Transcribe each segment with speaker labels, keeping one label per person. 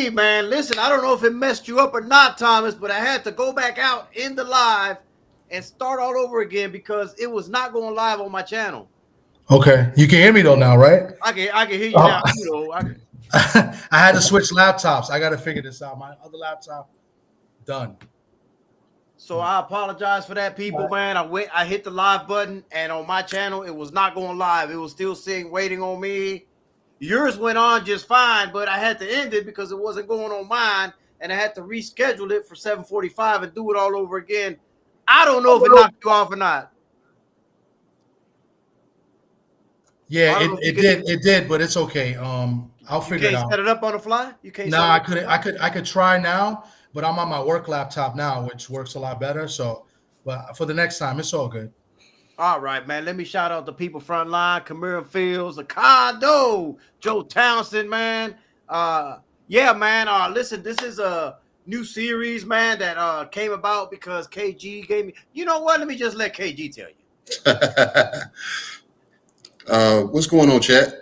Speaker 1: Indeed, man. Listen, I don't know if it messed you up or not, Thomas, but I had to go back out in the live and start all over again because it was not going live on my channel.
Speaker 2: Okay, you can hear me though now, right?
Speaker 1: I can hear you
Speaker 2: Oh.
Speaker 1: now too, though.
Speaker 2: I had to switch laptops. I got to figure this out. My other laptop done.
Speaker 1: So I apologize for that, people, man. I hit the live button, and on my channel, it was not going live. It was still sitting, waiting on me. Yours went on just fine, but I had to end it because it wasn't going on mine, and I had to reschedule it for 7:45 and do it all over again. I don't know if it knocked you off or not.
Speaker 2: Yeah,
Speaker 1: I don't
Speaker 2: it,
Speaker 1: know if you
Speaker 2: it
Speaker 1: can
Speaker 2: did. It did, but it's okay. I'll
Speaker 1: you
Speaker 2: figure it
Speaker 1: can't set
Speaker 2: out.
Speaker 1: it up on the fly. You can't
Speaker 2: No,
Speaker 1: set it
Speaker 2: I
Speaker 1: up on the
Speaker 2: couldn't. I
Speaker 1: fly.
Speaker 2: could. I could try now, but I'm on my work laptop now, which works a lot better. So, but for the next time, it's all good.
Speaker 1: All right, man. Let me shout out the people front line, Kamira Fields, Akado, Joe Townsend, man. Yeah, man. Listen, this is a new series, man, that came about because KG gave me. You know what? Let me just let KG tell you.
Speaker 3: What's going on, chat?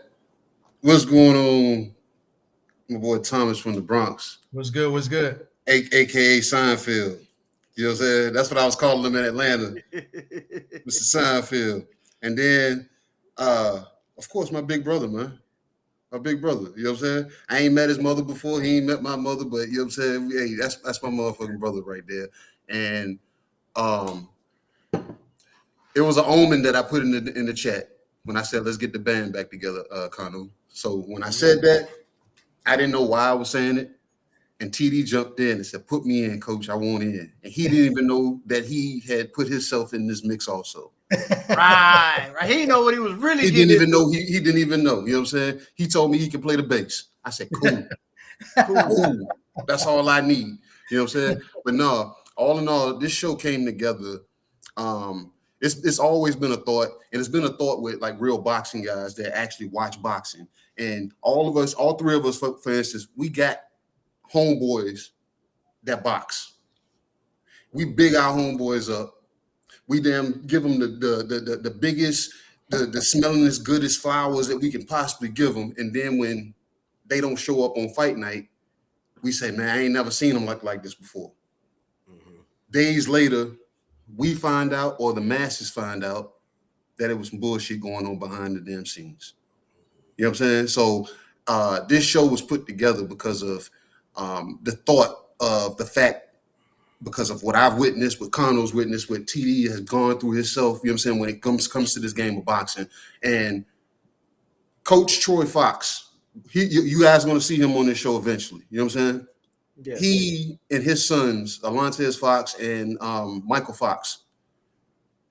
Speaker 3: What's going on, my boy Thomas from the Bronx,
Speaker 2: Was good. Was good.
Speaker 3: aka Seinfeld? You know what I'm saying? That's what I was calling him in Atlanta, Mr. Seinfeld. And then, uh, of course, my big brother, man. My big brother. You know what I'm saying? I ain't met his mother before. He ain't met my mother, but you know what I'm saying? Hey, that's my motherfucking brother right there. And um, it was an omen that I put in the chat when I said let's get the band back together, Kano. So when I said that, I didn't know why I was saying it. And TD jumped in and said, "Put me in, coach. I want in." And he didn't even know that he had put himself in this mix also.
Speaker 1: Right. He didn't know what he was really
Speaker 3: He
Speaker 1: getting
Speaker 3: didn't even
Speaker 1: into.
Speaker 3: know. He didn't even know. You know what I'm saying? He told me he could play the bass. I said, "Cool,
Speaker 1: Cool.
Speaker 3: cool. That's all I need." You know what I'm saying? But no, all in all, this show came together. It's always been a thought, and it's been a thought with like real boxing guys that actually watch boxing. And all of us, all three of us, for instance, we got homeboys that box. We big our homeboys up. We damn give them the biggest, the smellingest, goodest flowers that we can possibly give them. And then when they don't show up on fight night, we say, "Man, I ain't never seen them like this before."
Speaker 1: Mm-hmm.
Speaker 3: Days later, we find out, or the masses find out, that it was some bullshit going on behind the damn scenes. You know what I'm saying? So this show was put together because of the thought of the fact, because of what I've witnessed, what Connor's witnessed, what TD has gone through himself, you know what I'm saying, when it comes to this game of boxing. And Coach Troy Fox, you guys are going to see him on this show eventually. You know what I'm saying?
Speaker 1: Yes.
Speaker 3: He and his sons, Alantez Fox and Michael Fox,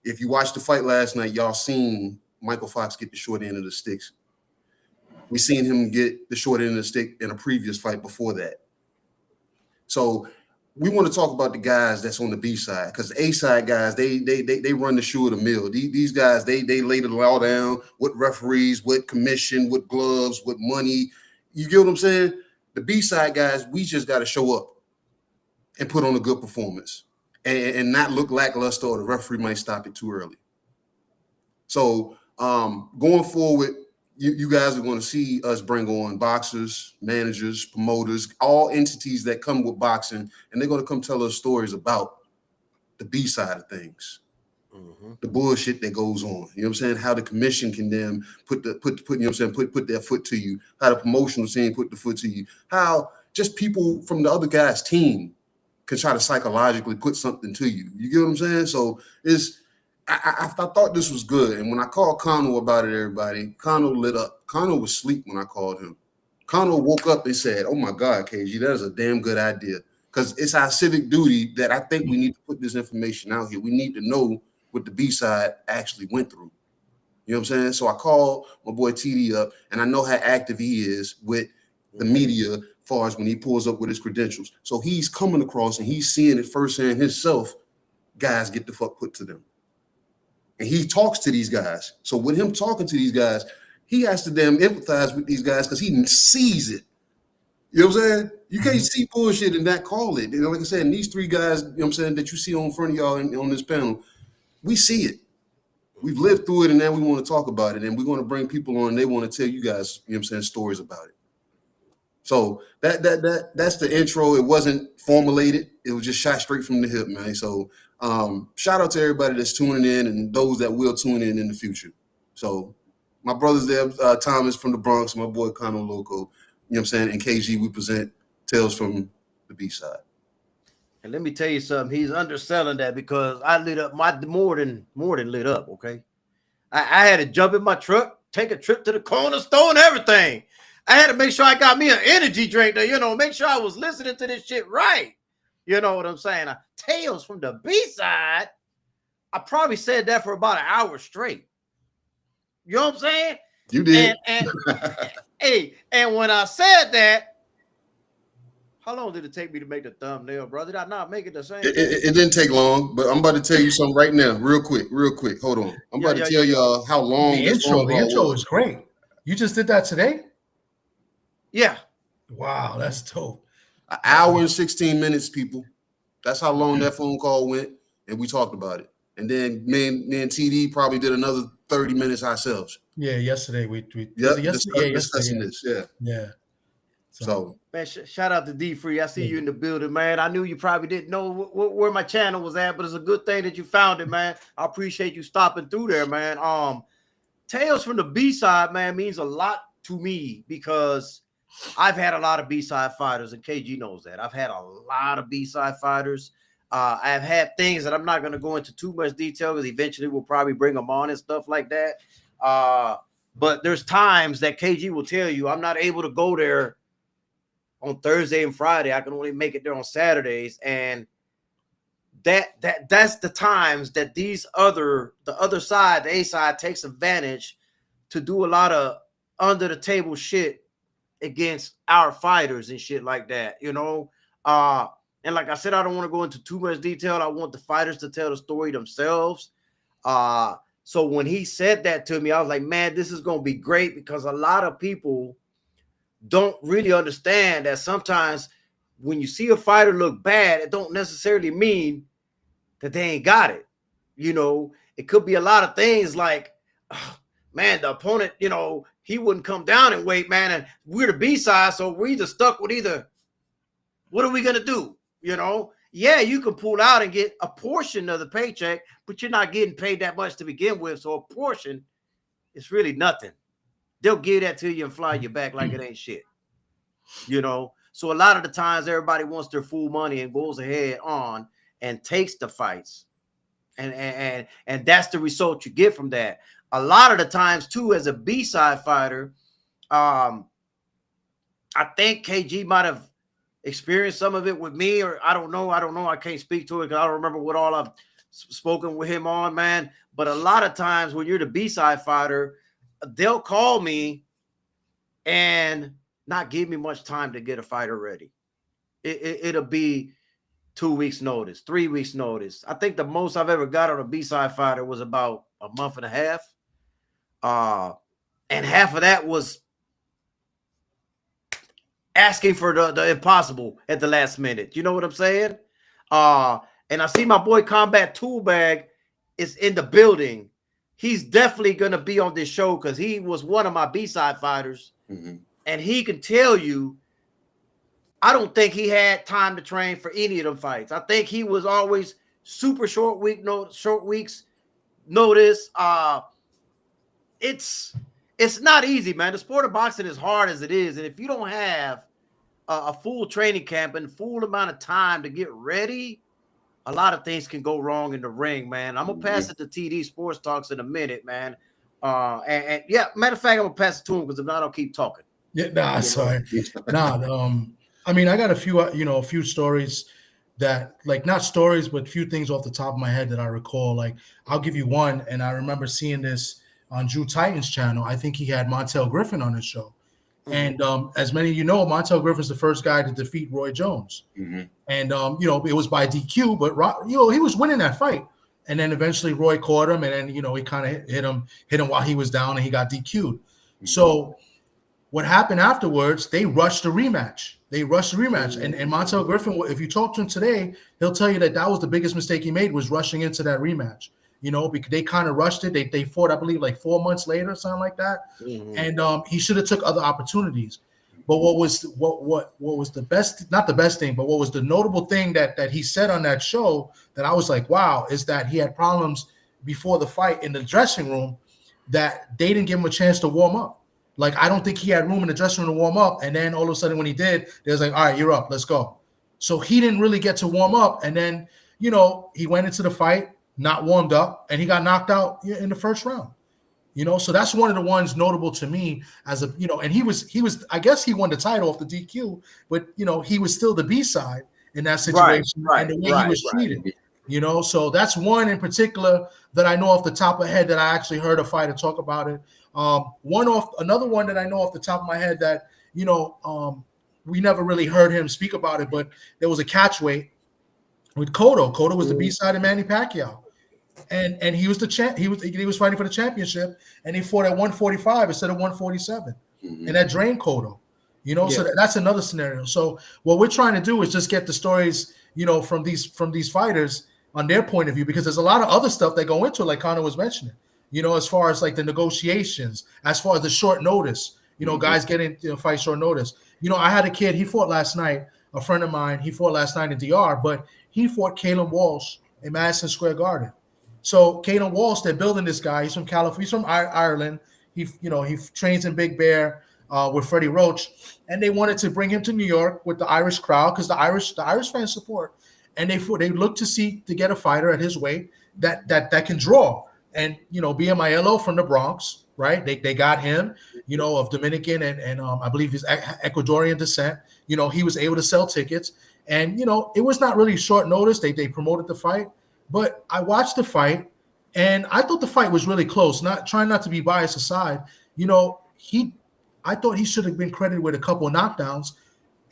Speaker 3: if you watched the fight last night, y'all seen Michael Fox get the short end of the sticks. We seen him get the short end of the stick in a previous fight before that. So we want to talk about the guys that's on the B side, because the A side guys, they run the shoe of the mill. These guys, they lay the law down with referees, with commission, with gloves, with money. You get what I'm saying? The B side guys, we just got to show up and put on a good performance and not look lackluster, or the referee might stop it too early. So going forward, you guys are going to see us bring on boxers, managers, promoters, all entities that come with boxing, and they're going to come tell us stories about the B side of things, the bullshit that goes on. You know what I'm saying? How the commission can then put you know what I'm saying, put their foot to you. How the promotional scene put the foot to you. How just people from the other guy's team can try to psychologically put something to you. You get what I'm saying? So I thought this was good. And when I called Connor about it, everybody, Connor lit up. Connor was asleep when I called him. Connor woke up and said, "Oh my God, KG, that is a damn good idea." Because it's our civic duty that I think we need to put this information out here. We need to know what the B side actually went through. You know what I'm saying? So I called my boy TD up, and I know how active he is with the media as far as when he pulls up with his credentials. So he's coming across and he's seeing it firsthand himself. Guys get the fuck put to them. And he talks to these guys. So with him talking to these guys, he has to damn empathize with these guys because he sees it. You know what I'm saying? You can't see bullshit and not call it. You know, like I said, and these three guys, you know what I'm saying, that you see on front of y'all on this panel, we see it. We've lived through it, and now we want to talk about it. And we're going to bring people on, and they want to tell you guys, you know what I'm saying, stories about it. So that's the intro. It wasn't formulated. It was just shot straight from the hip, man. So shout out to everybody that's tuning in and those that will tune in the future. So my brothers there, Thomas from the Bronx, my boy Conor Loco, you know what I'm saying, and KG, we present Tales from the B-side.
Speaker 1: And let me tell you something. He's underselling that because I lit up my more than lit up. Okay, I had to jump in my truck, take a trip to the corner store and everything. I had to make sure I got me an energy drink to, make sure I was listening to this shit right. You know what I'm saying? Tales from the B-side. I probably said that for about an hour straight. You know what I'm saying?
Speaker 3: You did.
Speaker 1: And and when I said that, how long did it take me to make the thumbnail, bro? Did I not make it the same?
Speaker 3: It didn't take long, but I'm about to tell you something right now, real quick. Hold on. I'm about to tell y'all how long
Speaker 2: the intro was great. You just did that today?
Speaker 1: Yeah.
Speaker 2: Wow, that's dope.
Speaker 3: An hour and 16 minutes, people. That's how long that phone call went, and we talked about it. And then me and TD probably did another 30 minutes ourselves.
Speaker 2: Yeah, yesterday we
Speaker 3: discussing this.
Speaker 2: Yeah.
Speaker 3: So
Speaker 1: man, shout out to D Free. I see you in the building, man. I knew you probably didn't know where my channel was at, but it's a good thing that you found it, man. I appreciate you stopping through there, man. Tales from the B-side, man, means a lot to me because I've had a lot of B-side fighters, and KG knows that. I've had a lot of B-side fighters. I've had things that I'm not going to go into too much detail because eventually we'll probably bring them on and stuff like that. But there's times that KG will tell you I'm not able to go there on Thursday and Friday. I can only make it there on Saturdays. And that's the times that the other side, the A side, takes advantage to do a lot of under the table shit against our fighters and shit like that, and like I said, I don't want to go into too much detail. I want the fighters to tell the story themselves. So when he said that to me, I was like, man, this is going to be great because a lot of people don't really understand that sometimes when you see a fighter look bad, it don't necessarily mean that they ain't got it. It could be a lot of things like, man, the opponent, he wouldn't come down in weight, man, and we're the B-side, so we're either stuck with what are we going to do? Yeah, you can pull out and get a portion of the paycheck, but you're not getting paid that much to begin with, so a portion is really nothing. They'll give that to you and fly you back like it ain't shit. So a lot of the times everybody wants their full money and goes ahead on and takes the fights. And that's the result you get from that. A lot of the times too, as a B-side fighter, I think KG might have experienced some of it with me, or I don't know. I can't speak to it because I don't remember what all I've spoken with him on, man. But a lot of times when you're the B-side fighter, they'll call me and not give me much time to get a fighter ready. It'll be 2 weeks notice, 3 weeks notice. I think the most I've ever got on a B-side fighter was about a month and a half. And half of that was asking for the impossible at the last minute. You know what I'm saying? And I see my boy Combat Toolbag is in the building. He's definitely going to be on this show because he was one of my B-side fighters. Mm-hmm. And he can tell you, I don't think he had time to train for any of them fights. I think he was always super short weeks notice. It's not easy, man. The sport of boxing is hard as it is. And if you don't have a full training camp and full amount of time to get ready, a lot of things can go wrong in the ring, man. I'm going to pass it to TD Sports Talks in a minute, man. And yeah, matter of fact, I'm going to pass it to him because if not, I'll keep talking.
Speaker 2: Yeah, sorry. I mean, I got a few stories that, like, not stories, but a few things off the top of my head that I recall. Like, I'll give you one, and I remember seeing this on Drew Titan's channel. I think he had Montel Griffin on his show. Mm-hmm. And as many of you know, Montel Griffin's the first guy to defeat Roy Jones. Mm-hmm. And, it was by DQ, but, he was winning that fight. And then eventually Roy caught him, and then, he kind of hit him while he was down, and he got DQ'd. Mm-hmm. So what happened afterwards, they rushed the rematch. And Montel Griffin, if you talk to him today, he'll tell you that was the biggest mistake he made, was rushing into that rematch. Because they kind of rushed it. They fought, I believe, like 4 months later, something like that. Mm-hmm. And he should have took other opportunities. But what was the best, not the best thing, but what was the notable thing that he said on that show that I was like, wow, is that he had problems before the fight in the dressing room, that they didn't give him a chance to warm up. Like, I don't think he had room in the dressing room to warm up. And then all of a sudden when he did, they was like, all right, you're up, let's go. So he didn't really get to warm up. And then, you know, he went into the fight, not warmed up, and he got knocked out in the first round. You know, so that's one of the ones notable to me as a, you know, and he was, I guess he won the title off the DQ, but, you know, he was still the B-side in that situation, and the way he was treated, you know. So that's one in particular that I know off the top of my head that I actually heard a fighter talk about it. Another one that I know off the top of my head that, you know, we never really heard him speak about it, but there was a catchweight with Cotto. Cotto was the B-side of Manny Pacquiao. And he was the champ. He was fighting for the championship, and he fought at 145 instead of 147, and that drained Cotto. You know, so that's another scenario. So what we're trying to do is just get the stories, you know, from these fighters on their point of view, because there's a lot of other stuff that go into it, like Conor was mentioning. You know, as far as like the negotiations, as far as the short notice, you know, guys getting fight short notice. You know, I had a kid. He fought last night. A friend of mine. He fought last night in DR, but he fought Caleb Walsh in Madison Square Garden. So Caden Walsh, they're building this guy. He's from California. He's from Ireland. He trains in Big Bear with Freddie Roach, and they wanted to bring him to New York with the Irish crowd because the Irish fans support, and they look to get a fighter at his weight that can draw. And you know, BMILO from the Bronx, right? They got him, you know, of Dominican and I believe he's Ecuadorian descent. You know, he was able to sell tickets, and you know, it was not really short notice. They promoted the fight. But I watched the fight, and I thought the fight was really close. Not trying not to be biased aside, you know, I thought he should have been credited with a couple of knockdowns,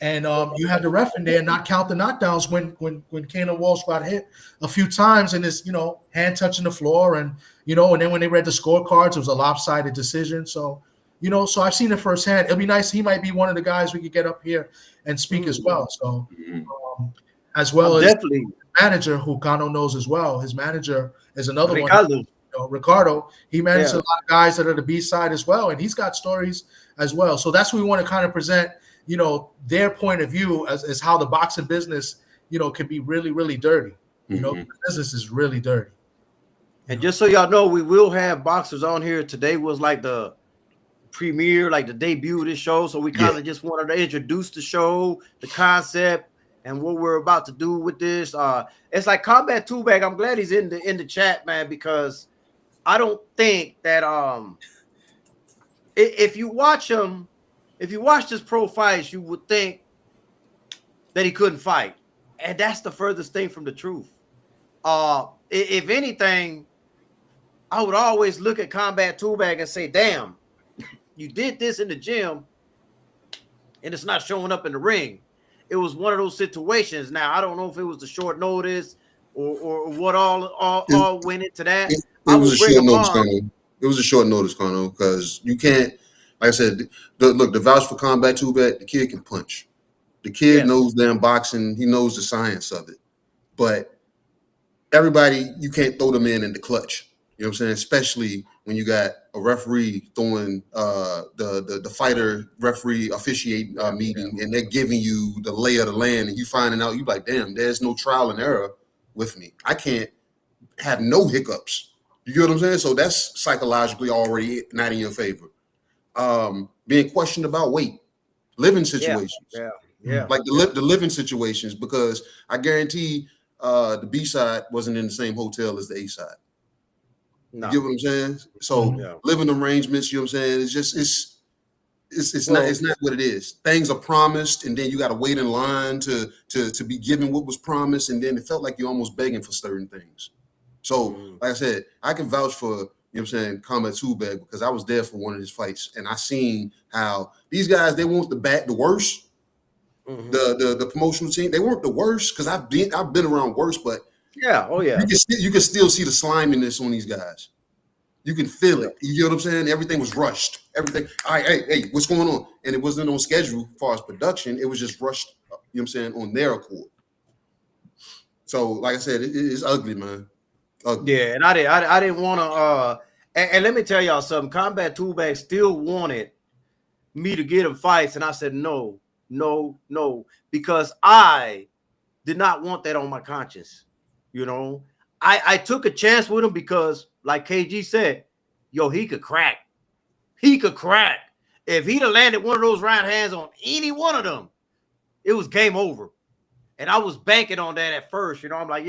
Speaker 2: and you had the ref in there not count the knockdowns when Caden Walsh got hit a few times and his, you know, hand touching the floor, and you know, and then when they read the scorecards, it was a lopsided decision. So, you know, so I've seen it firsthand. It'll be nice. He might be one of the guys we could get up here and speak as well. So, as well as
Speaker 1: definitely.
Speaker 2: Manager who Kano knows as well. His manager is another one. You know, Ricardo. He manages a lot of guys that are the B side as well, and he's got stories as well. So that's what we want to kind of present, you know, their point of view as how the boxing business, you know, can be really, really dirty. You know, the business is really dirty.
Speaker 1: And just so y'all know, we will have boxers on here. Today was like the premiere, like the debut of this show. So we kind of just wanted to introduce the show, the concept, and what we're about to do with this. It's like Combat Two Bag. I'm glad he's in the chat, man, because I don't think that if you watch his pro fights, you would think that he couldn't fight, and that's the furthest thing from the truth. If anything, I would always look at Combat Two Bag and say, "Damn, you did this in the gym, and it's not showing up in the ring." It was one of those situations. Now, I don't know if it was the short notice or what all went into that.
Speaker 3: It was a short notice, Conor. It was a short notice, Conor, because you can't, like I said, look, the vouch for Combat Two Bag, the kid can punch. The kid knows damn boxing. He knows the science of it. But everybody, you can't throw them in the clutch. You know what I'm saying? Especially when you got a referee throwing the fighter referee officiate meeting, and they're giving you the lay of the land, and you finding out, you like, damn, there's no trial and error with me. I can't have no hiccups. You get what I'm saying? So that's psychologically already not in your favor. Being questioned about weight, living situations. Like the living situations, because I guarantee the B side wasn't in the same hotel as the A side. No. You get what I'm saying? So living arrangements, you know what I'm saying? It's just it's not what it is. Things are promised, and then you got to wait in line to be given what was promised, and then it felt like you're almost begging for certain things. So, like I said, I can vouch for, you know what I'm saying, Combat Two Bag, because I was there for one of his fights, and I seen how these guys, they weren't the worst. The promotional team, they weren't the worst, because I've been around worse, but you can still see the sliminess on these guys. You can feel it. You know what I'm saying? Everything was rushed. Everything. All right, hey, what's going on? And it wasn't on schedule as far as production. It was just rushed, you know what I'm saying, on their accord. So, like I said, it's ugly, man. Ugly.
Speaker 1: Yeah, and I didn't want to. And let me tell y'all something. Combat Two Bag still wanted me to get him fights, and I said no, because I did not want that on my conscience. You know, I took a chance with him because, like KG said, yo, he could crack. He could crack. If he'd have landed one of those right hands on any one of them, it was game over. And I was banking on that at first. You know, I'm like,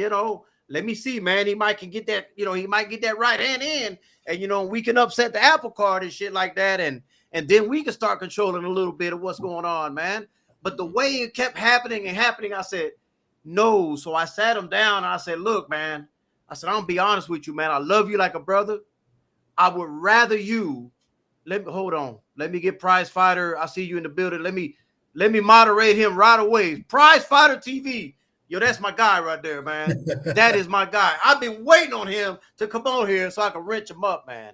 Speaker 1: let me see, man. He might can get that, he might get that right hand in. And, we can upset the apple cart and shit like that. And then we can start controlling a little bit of what's going on, man. But the way it kept happening and happening, I said, no. So I sat him down and I said, look, man, I said, I'm going to be honest with you, man. I love you like a brother. I would rather you, hold on. Let me get Prize Fighter. I see you in the building. Let me moderate him right away. Prize Fighter TV. Yo, that's my guy right there, man. That is my guy. I've been waiting on him to come on here so I can wrench him up, man.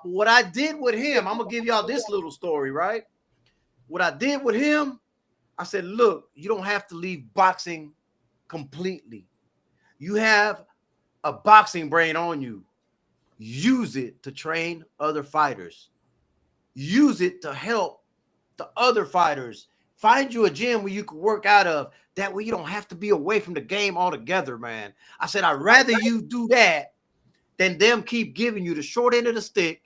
Speaker 1: What I did with him, I'm going to give y'all this little story, right? What I did with him, I said, look, you don't have to leave boxing completely. You have a boxing brain on you. Use it to train other fighters. Use it to help the other fighters. Find you a gym where you can work out of. That way you don't have to be away from the game altogether, man. I said, I'd rather you do that than them keep giving you the short end of the stick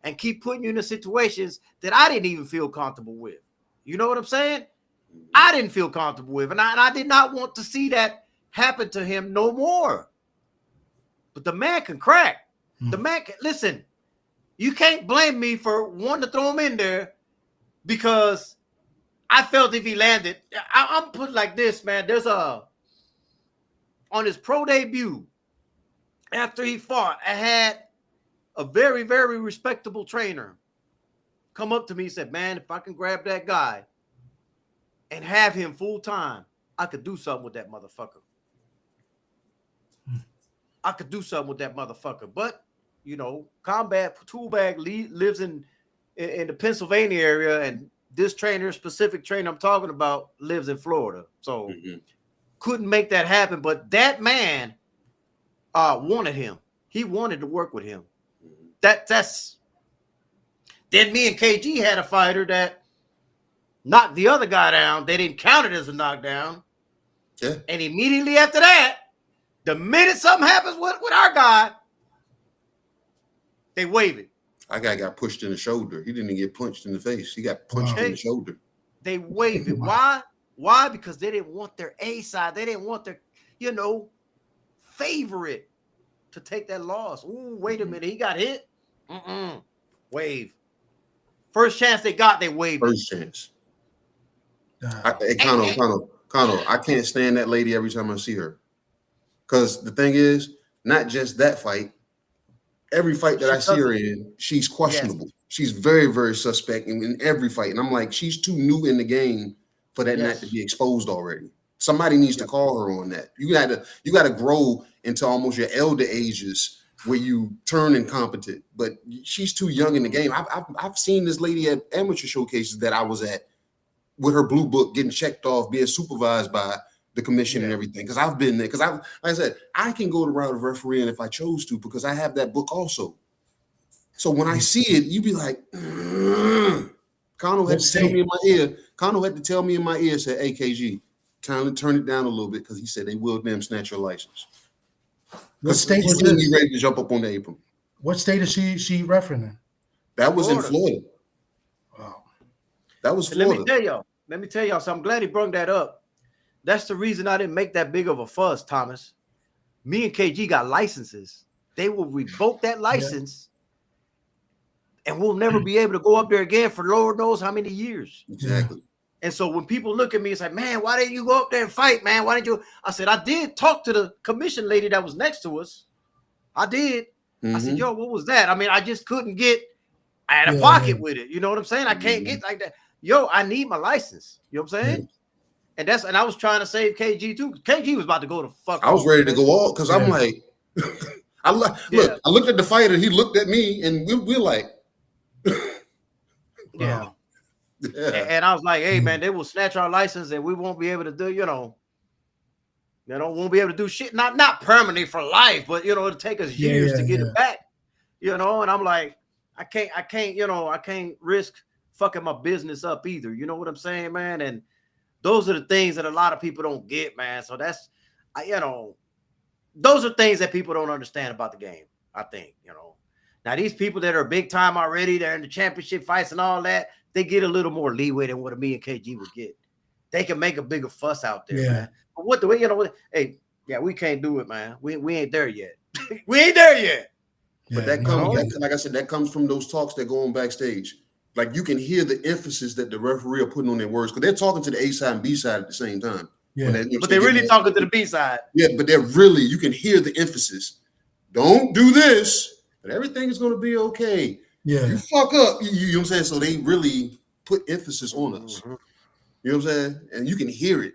Speaker 1: and keep putting you in the situations that I didn't even feel comfortable with. You know what I'm saying? I didn't feel comfortable with. And I did not want to see that happen to him no more. But the man can crack. The man can, listen, you can't blame me for wanting to throw him in there because I felt if he landed, I'm put like this, man. There's on his pro debut, after he fought, I had a very, very respectable trainer come up to me and said, man, if I can grab that guy and have him full time, I could do something with that motherfucker. I could do something with that motherfucker. But, Combat Tool Bag lives in the Pennsylvania area, and this specific trainer I'm talking about, lives in Florida. So couldn't make that happen. But that man wanted him. He wanted to work with him. That's then me and KG had a fighter that knocked the other guy down. They didn't count it as a knockdown. Yeah. And immediately after that, the minute something happens with our guy, they wave it.
Speaker 3: Our guy got pushed in the shoulder. He didn't get punched in the face. He got punched in the shoulder.
Speaker 1: They wave it. Why? Why? Because they didn't want their A side. They didn't want their, favorite to take that loss. Ooh, wait a minute. He got hit. Wave. First chance they got, they waved.
Speaker 3: First chance. Kano, I can't stand that lady every time I see her. Because the thing is, not just that fight. Every fight that I see her in, she's questionable. Yes. She's very, very suspect in every fight. And I'm like, she's too new in the game for that not to be exposed already. Somebody needs to call her on that. You gotta grow into almost your elder ages where you turn incompetent. But she's too young in the game. I've seen this lady at amateur showcases that I was at with her blue book getting checked off, being supervised by the commission and everything. Because I've been there. Because like I said, I can go the route of refereeing if I chose to, because I have that book also. So when I see it, you be like, Kano had to tell me in my ear. Kano had to tell me in my ear, said, hey, KG, kindly turn it down a little bit, because he said they will damn snatch your license.
Speaker 2: What state was
Speaker 3: he ready to jump up on the apron?
Speaker 2: What state is she referencing?
Speaker 3: That was Florida. In Florida.
Speaker 2: Wow.
Speaker 3: That was Florida.
Speaker 2: Let
Speaker 1: me tell y'all. So I'm glad he brought that up. That's the reason I didn't make that big of a fuss, Thomas. Me and KG got licenses. They will revoke that license, and we'll never be able to go up there again for Lord knows how many years.
Speaker 3: Exactly.
Speaker 1: And so when people look at me, it's like, man, why didn't you go up there and fight, man? Why didn't you? I said, I did talk to the commission lady that was next to us. I did. I said, yo, what was that? I mean, I just couldn't get out of pocket with it. You know what I'm saying? I can't get like that. Yo, I need my license. You know what I'm saying? And I was trying to save KG too. KG was about to go to fuck.
Speaker 3: I was ready to go off because I'm like, I looked at the fighter. He looked at me, and we're like,
Speaker 1: yeah. And I was like, hey man, they will snatch our license, and we won't be able to do, won't be able to do shit. Not permanently for life, but it'll take us years to get it back. And I'm like, I can't risk fucking my business up either. You know what I'm saying, man? And those are the things that a lot of people don't get, man. So that's, those are things that people don't understand about the game, I think, Now, these people that are big time already, they're in the championship fights and all that, they get a little more leeway than what me and KG would get. They can make a bigger fuss out there, man. But what the way, hey, yeah, we can't do it, man. We ain't there yet. We ain't there yet.
Speaker 3: But that comes, like I said, that comes from those talks that go on backstage. Like you can hear the emphasis that the referee are putting on their words because they're talking to the A side and B side at the same time.
Speaker 2: Yeah,
Speaker 1: but they're really talking to the B side.
Speaker 3: Yeah, but they're really, you can hear the emphasis. Don't do this, but everything is going to be okay.
Speaker 2: Yeah,
Speaker 3: you fuck up. You know what I'm saying? So they really put emphasis on us.
Speaker 1: Mm-hmm.
Speaker 3: You know what I'm saying? And you can hear it.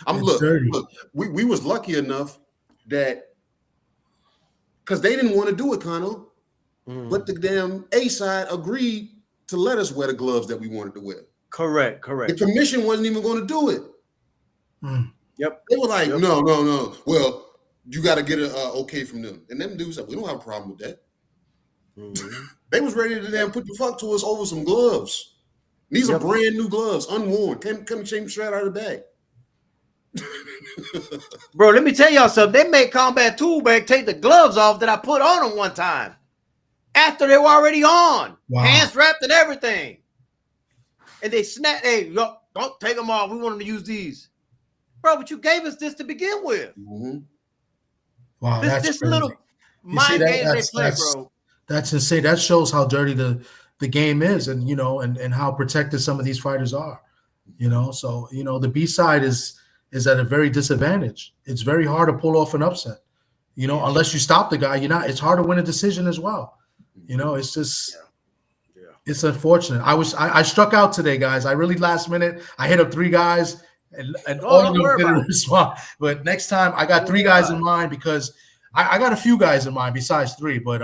Speaker 3: Look, we was lucky enough that because they didn't want to do it, Kano. But the damn A side agreed to let us wear the gloves that we wanted to wear.
Speaker 1: Correct.
Speaker 3: The commission wasn't even going to do it.
Speaker 1: Yep.
Speaker 3: They were like, no. Well, you got to get an okay from them. And them dudes said, we don't have a problem with that. They was ready to damn put the fuck to us over some gloves. These are brand new gloves, unworn. Come straight out of the bag.
Speaker 1: Bro, let me tell y'all something. They made Combat Tool Bag take the gloves off that I put on them one time. After they were already on. Wow. Hands wrapped and everything. And they snapped, hey, yo, don't take them off. We want them to use these. Bro, but you gave us this to begin with.
Speaker 2: Wow,
Speaker 1: this little mind games they play, bro.
Speaker 2: That's insane. That shows how dirty the game is and, and how protected some of these fighters are. So, the B side is at a very disadvantage. It's very hard to pull off an upset. Unless you stop the guy, it's hard to win a decision as well. It's just, it's unfortunate. I struck out today, guys. I really last minute, I hit up 3 guys and all of them didn't respond. But next time I got 3 guys in mind because I got a few guys in mind besides 3, but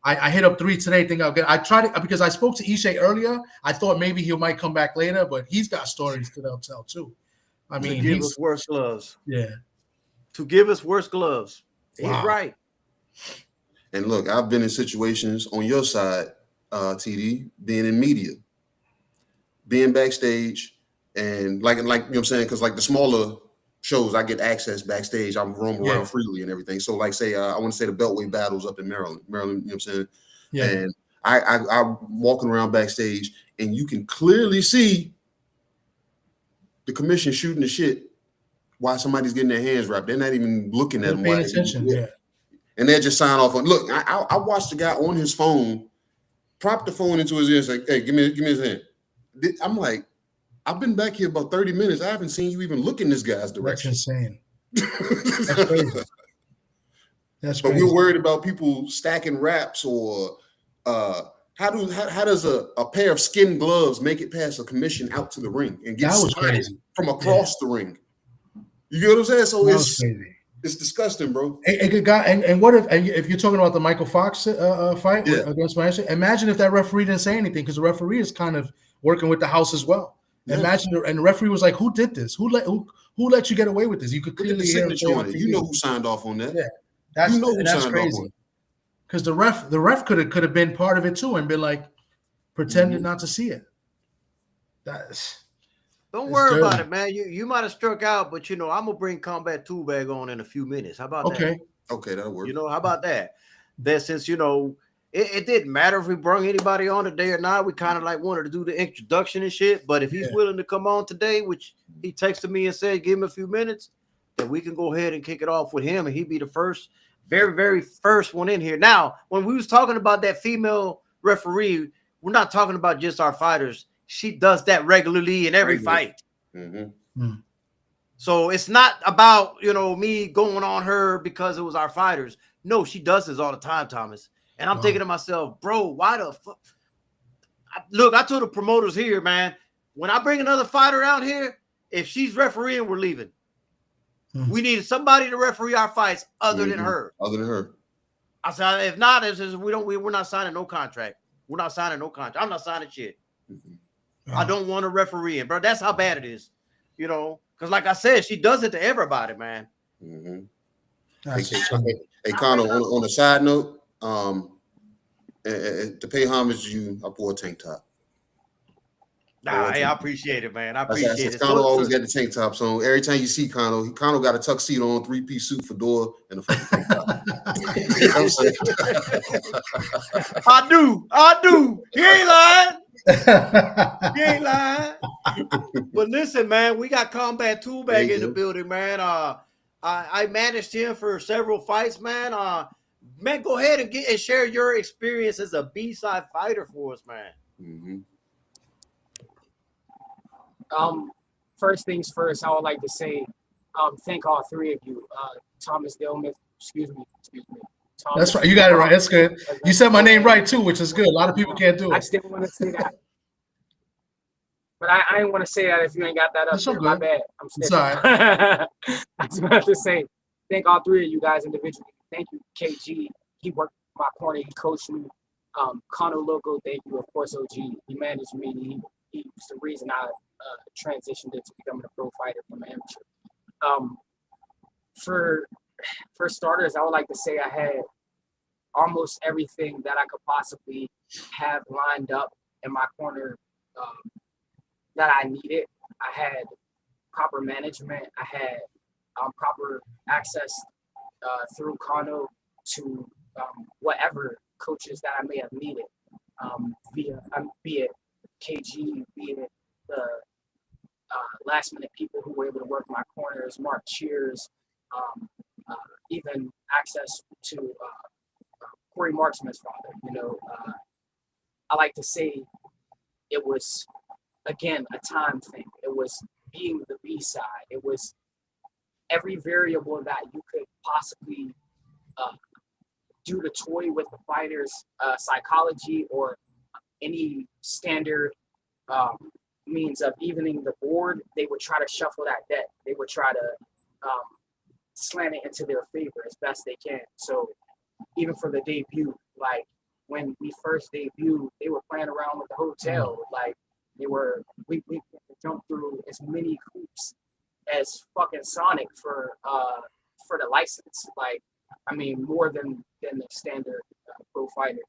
Speaker 2: I hit up 3 today. I tried it because I spoke to Ishe earlier. I thought maybe he might come back later, but he's got stories to tell too. I mean,
Speaker 1: to give us worse gloves.
Speaker 2: Yeah.
Speaker 1: To give us worse gloves. He's right.
Speaker 3: And look, I've been in situations on your side, TD, being in media, being backstage, and like you know what I'm saying, because like the smaller shows, I get access backstage. I'm roaming around freely and everything. So like say, I want to say the Beltway battles up in Maryland, you know what I'm saying? Yeah. And I'm walking around backstage, and you can clearly see the commission shooting the shit while somebody's getting their hands wrapped. They're not even looking at them.
Speaker 2: Paying attention,
Speaker 3: And they just sign off on. Look, I watched the guy on his phone, prop the phone into his ear, and say, "Hey, give me his hand." I'm like, I've been back here about 30 minutes. I haven't seen you even look in this guy's direction.
Speaker 2: That's insane. That's crazy.
Speaker 3: But we're worried about people stacking wraps or how does a pair of skin gloves make it past a commission out to the ring and get crazy from across the ring? You get what I'm saying? So it's crazy. It's disgusting, bro.
Speaker 2: And what if you're talking about the Michael Fox fight against Michelangelo? Imagine if that referee didn't say anything because the referee is kind of working with the house as well. Yeah. Imagine, and the referee was like, "Who did this? Who let you get away with this?" You could clearly hear him on it.
Speaker 3: You know who signed off on that?
Speaker 2: Yeah, that's crazy. Because the ref could have been part of it too and been like pretended not to see it.
Speaker 1: Don't worry about it, man. You might have struck out, but I'm gonna bring Combat Tool Bag on in a few minutes. How about that?
Speaker 3: Okay, that'll work.
Speaker 1: How about that? That since it didn't matter if we brought anybody on today or not, we kind of like wanted to do the introduction and shit. But if he's willing to come on today, which he texted me and said, give him a few minutes, then we can go ahead and kick it off with him, and he'd be the first, very, very first one in here. Now, when we was talking about that female referee, we're not talking about just our fighters. She does that regularly in every fight. So it's not about, me going on her because it was our fighters. No, she does this all the time, Thomas. And I'm thinking to myself, bro, why the fuck? Look, I told the promoters here, man, when I bring another fighter out here, if she's refereeing, we're leaving. We need somebody to referee our fights other than her.
Speaker 3: Other than her. I
Speaker 1: said, if not, we're not signing no contract. We're not signing no contract. I'm not signing shit. I don't want to referee in, bro. That's how bad it is, because like I said, she does it to everybody, man.
Speaker 3: Hey, Connor, on a side note, And to pay homage to you, I wore a tank top.
Speaker 1: Nah, hey, I appreciate it, man. I
Speaker 3: I
Speaker 1: appreciate
Speaker 3: said,
Speaker 1: it.
Speaker 3: Kano always got the tank tops on. Every time you see Kano got a tuxedo on, 3-piece suit, fedora, and a fucking tank top. You know what I'm saying?
Speaker 1: I do. He ain't lying. He ain't lying. But listen, man, we got Combat Tool Bag in the building, man. I managed him for several fights, man. Man, go ahead and share your experience as a B-side fighter for us, man.
Speaker 3: Mm-hmm.
Speaker 4: First things first, I would like to say, thank all three of you. Thomas Dillman, excuse me. Thomas,
Speaker 2: that's right. You got it right. That's good. You said my name right too, which is good. A lot of people can't do it.
Speaker 4: I just didn't want to say that. But I didn't want to say that if you ain't got that up
Speaker 2: That's so
Speaker 4: there. My
Speaker 2: good.
Speaker 4: bad. I'm still.
Speaker 2: Sorry.
Speaker 4: I just wanted to say, thank all three of you guys individually. Thank you, KG. He worked my corner. He coached me. Kano Loco, thank you. Of course, OG. He managed me. He was the reason I transitioned into becoming a pro fighter from amateur. For starters, I would like to say I had almost everything that I could possibly have lined up in my corner that I needed. I had proper management. I had proper access through Kano to whatever coaches that I may have needed, be it KG, be it the last minute people who were able to work my corners, Mark Cheers, even access to Corey Marksman's father. I like to say it was, again, a time thing. It was being the B side. It was every variable that you could possibly do to toy with the fighter's psychology or any standard means of evening the board. They would try to shuffle that deck. They would try to slant it into their favor as best they can. So even for the debut, like when we first debuted, they were playing around with the hotel. Like we jumped through as many hoops as fucking Sonic for the license. Like, I mean, more than the standard pro fighter.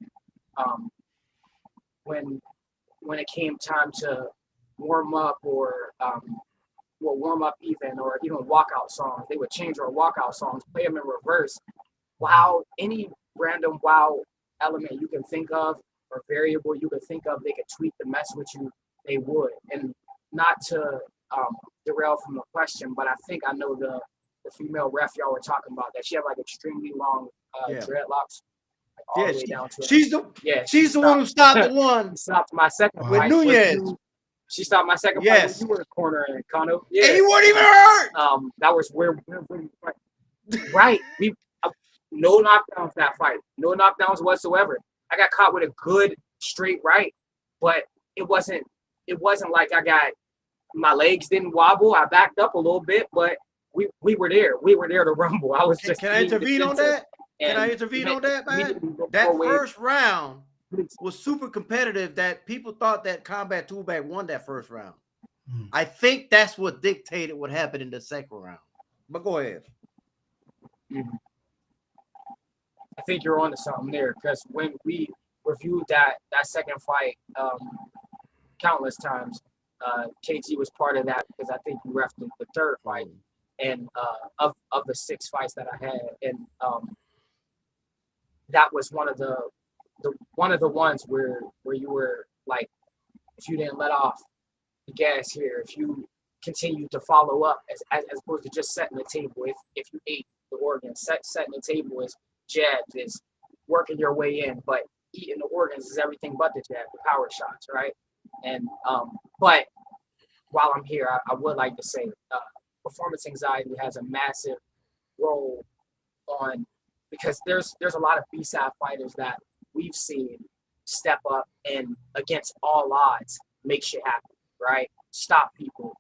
Speaker 4: When it came time to warm up or warm up even walkout songs, they would change our walkout songs, play them in reverse. Wow, any random wow element you can think of or variable you could think of, they could tweak to mess with you, they would. And not to derail from the question, but I think I know the female ref y'all were talking about, that she had like extremely long dreadlocks. Like all the way down to
Speaker 1: she's the one who stopped the one.
Speaker 4: Stopped my second
Speaker 1: with Nunez.
Speaker 4: She stopped my second fight when you were in the corner in Kano. Yeah.
Speaker 1: And you weren't even hurt.
Speaker 4: That was where right. We no knockdowns that fight. No knockdowns whatsoever. I got caught with a good straight right, but it wasn't like my legs didn't wobble. I backed up a little bit, but we were there. We were there to rumble. I was just
Speaker 1: Can I intervene on that? Can I intervene on that, man? That first round was super competitive, that people thought that Combat Toolbag won that first round. I think that's what dictated what happened in the second round. But go ahead.
Speaker 4: I think you're onto something there, because when we reviewed that second fight countless times, KT was part of that, because I think you refed the third fight, and of the 6 fights that I had, and that was one of the ones where you were like, if you didn't let off the gas here, if you continued to follow up as opposed to just setting the table, if you ate the organs, setting the table is jabs, is working your way in, but eating the organs is everything but the jab, the power shots, right? And but while I'm here, I would like to say performance anxiety has a massive role on, because there's a lot of B-side fighters that we've seen step up and against all odds make shit happen, right? Stop people,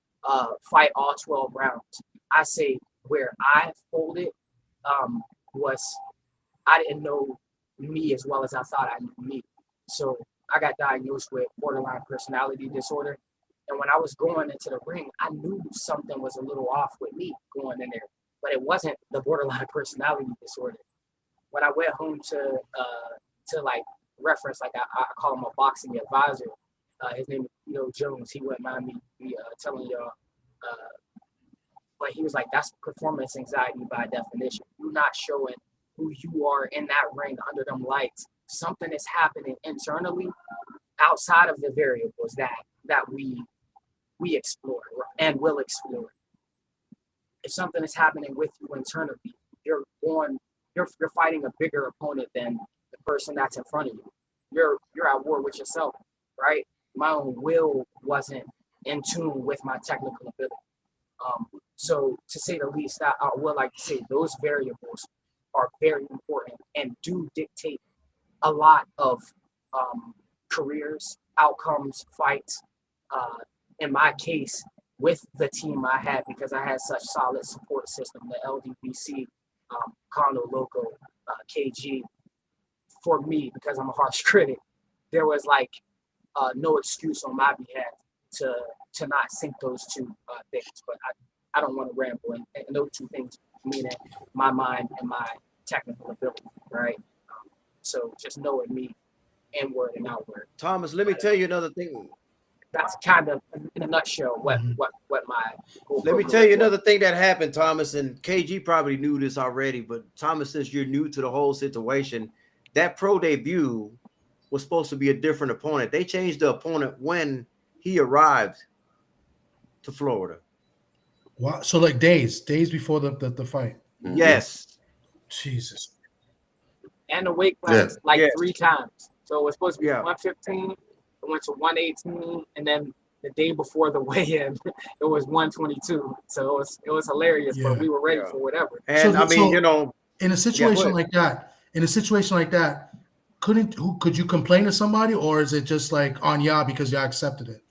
Speaker 4: fight all 12 rounds. I say where I folded was I didn't know me as well as I thought I knew me. So I got diagnosed with borderline personality disorder. And when I was going into the ring, I knew something was a little off with me going in there, but it wasn't the borderline personality disorder. When I went home to like reference, like I call him a boxing advisor. His name is Jones. He wouldn't mind me telling y'all. But he was like, that's performance anxiety by definition. You're not showing who you are in that ring under them lights. Something is happening internally outside of the variables that we explore and will explore. If something is happening with you internally, you're fighting a bigger opponent than the person that's in front of you. You're at war with yourself, right? My own will wasn't in tune with my technical ability. So to say the least, I would like to say those variables are very important and do dictate a lot of careers, outcomes, fights. In my case, with the team I had, because I had such solid support system, the LDBC, Condo Loco, KG. For me, because I'm a harsh critic, there was like no excuse on my behalf to not sync those two things. But I don't want to ramble, and those two things meaning my mind and my technical ability, right? So just knowing me inward and outward.
Speaker 1: Thomas, let me tell you another thing.
Speaker 4: That's kind of, in a nutshell, what my.
Speaker 1: Let me tell you another thing that happened, Thomas, and KG probably knew this already, but Thomas, since you're new to the whole situation, that pro debut was supposed to be a different opponent. They changed the opponent when he arrived to Florida.
Speaker 2: Wow. So like days before the fight.
Speaker 1: Yes.
Speaker 2: Jesus.
Speaker 4: And the weight class 3 times. So it was supposed to be 115. It went to 118, and then the day before the weigh-in, it was 122. So it was hilarious, but we were ready for whatever.
Speaker 1: And
Speaker 2: in a situation like that, could you complain to somebody, or is it just like on y'all because y'all accepted it?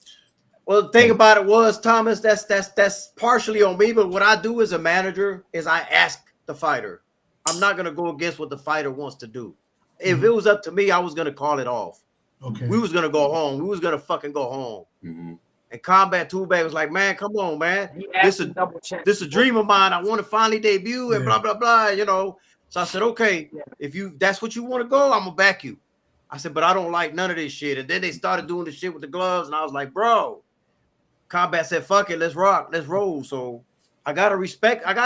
Speaker 1: Well, the thing about it was, Thomas, that's partially on me, but what I do as a manager is I ask the fighter. I'm not going to go against what the fighter wants to do. If it was up to me, I was going to call it off.
Speaker 2: Okay.
Speaker 1: We was going to go home. We was going to fucking go home. Mm-hmm. And Combat Two-Bag was like, man, come on, man. This is a dream of mine. I want to finally debut and blah, blah, blah, So I said, okay, if that's what you want to go, I'm going to back you. I said, but I don't like none of this shit. And then they started doing the shit with the gloves, and I was like, bro. Combat said, fuck it, let's rock, let's roll. So I got to respect, and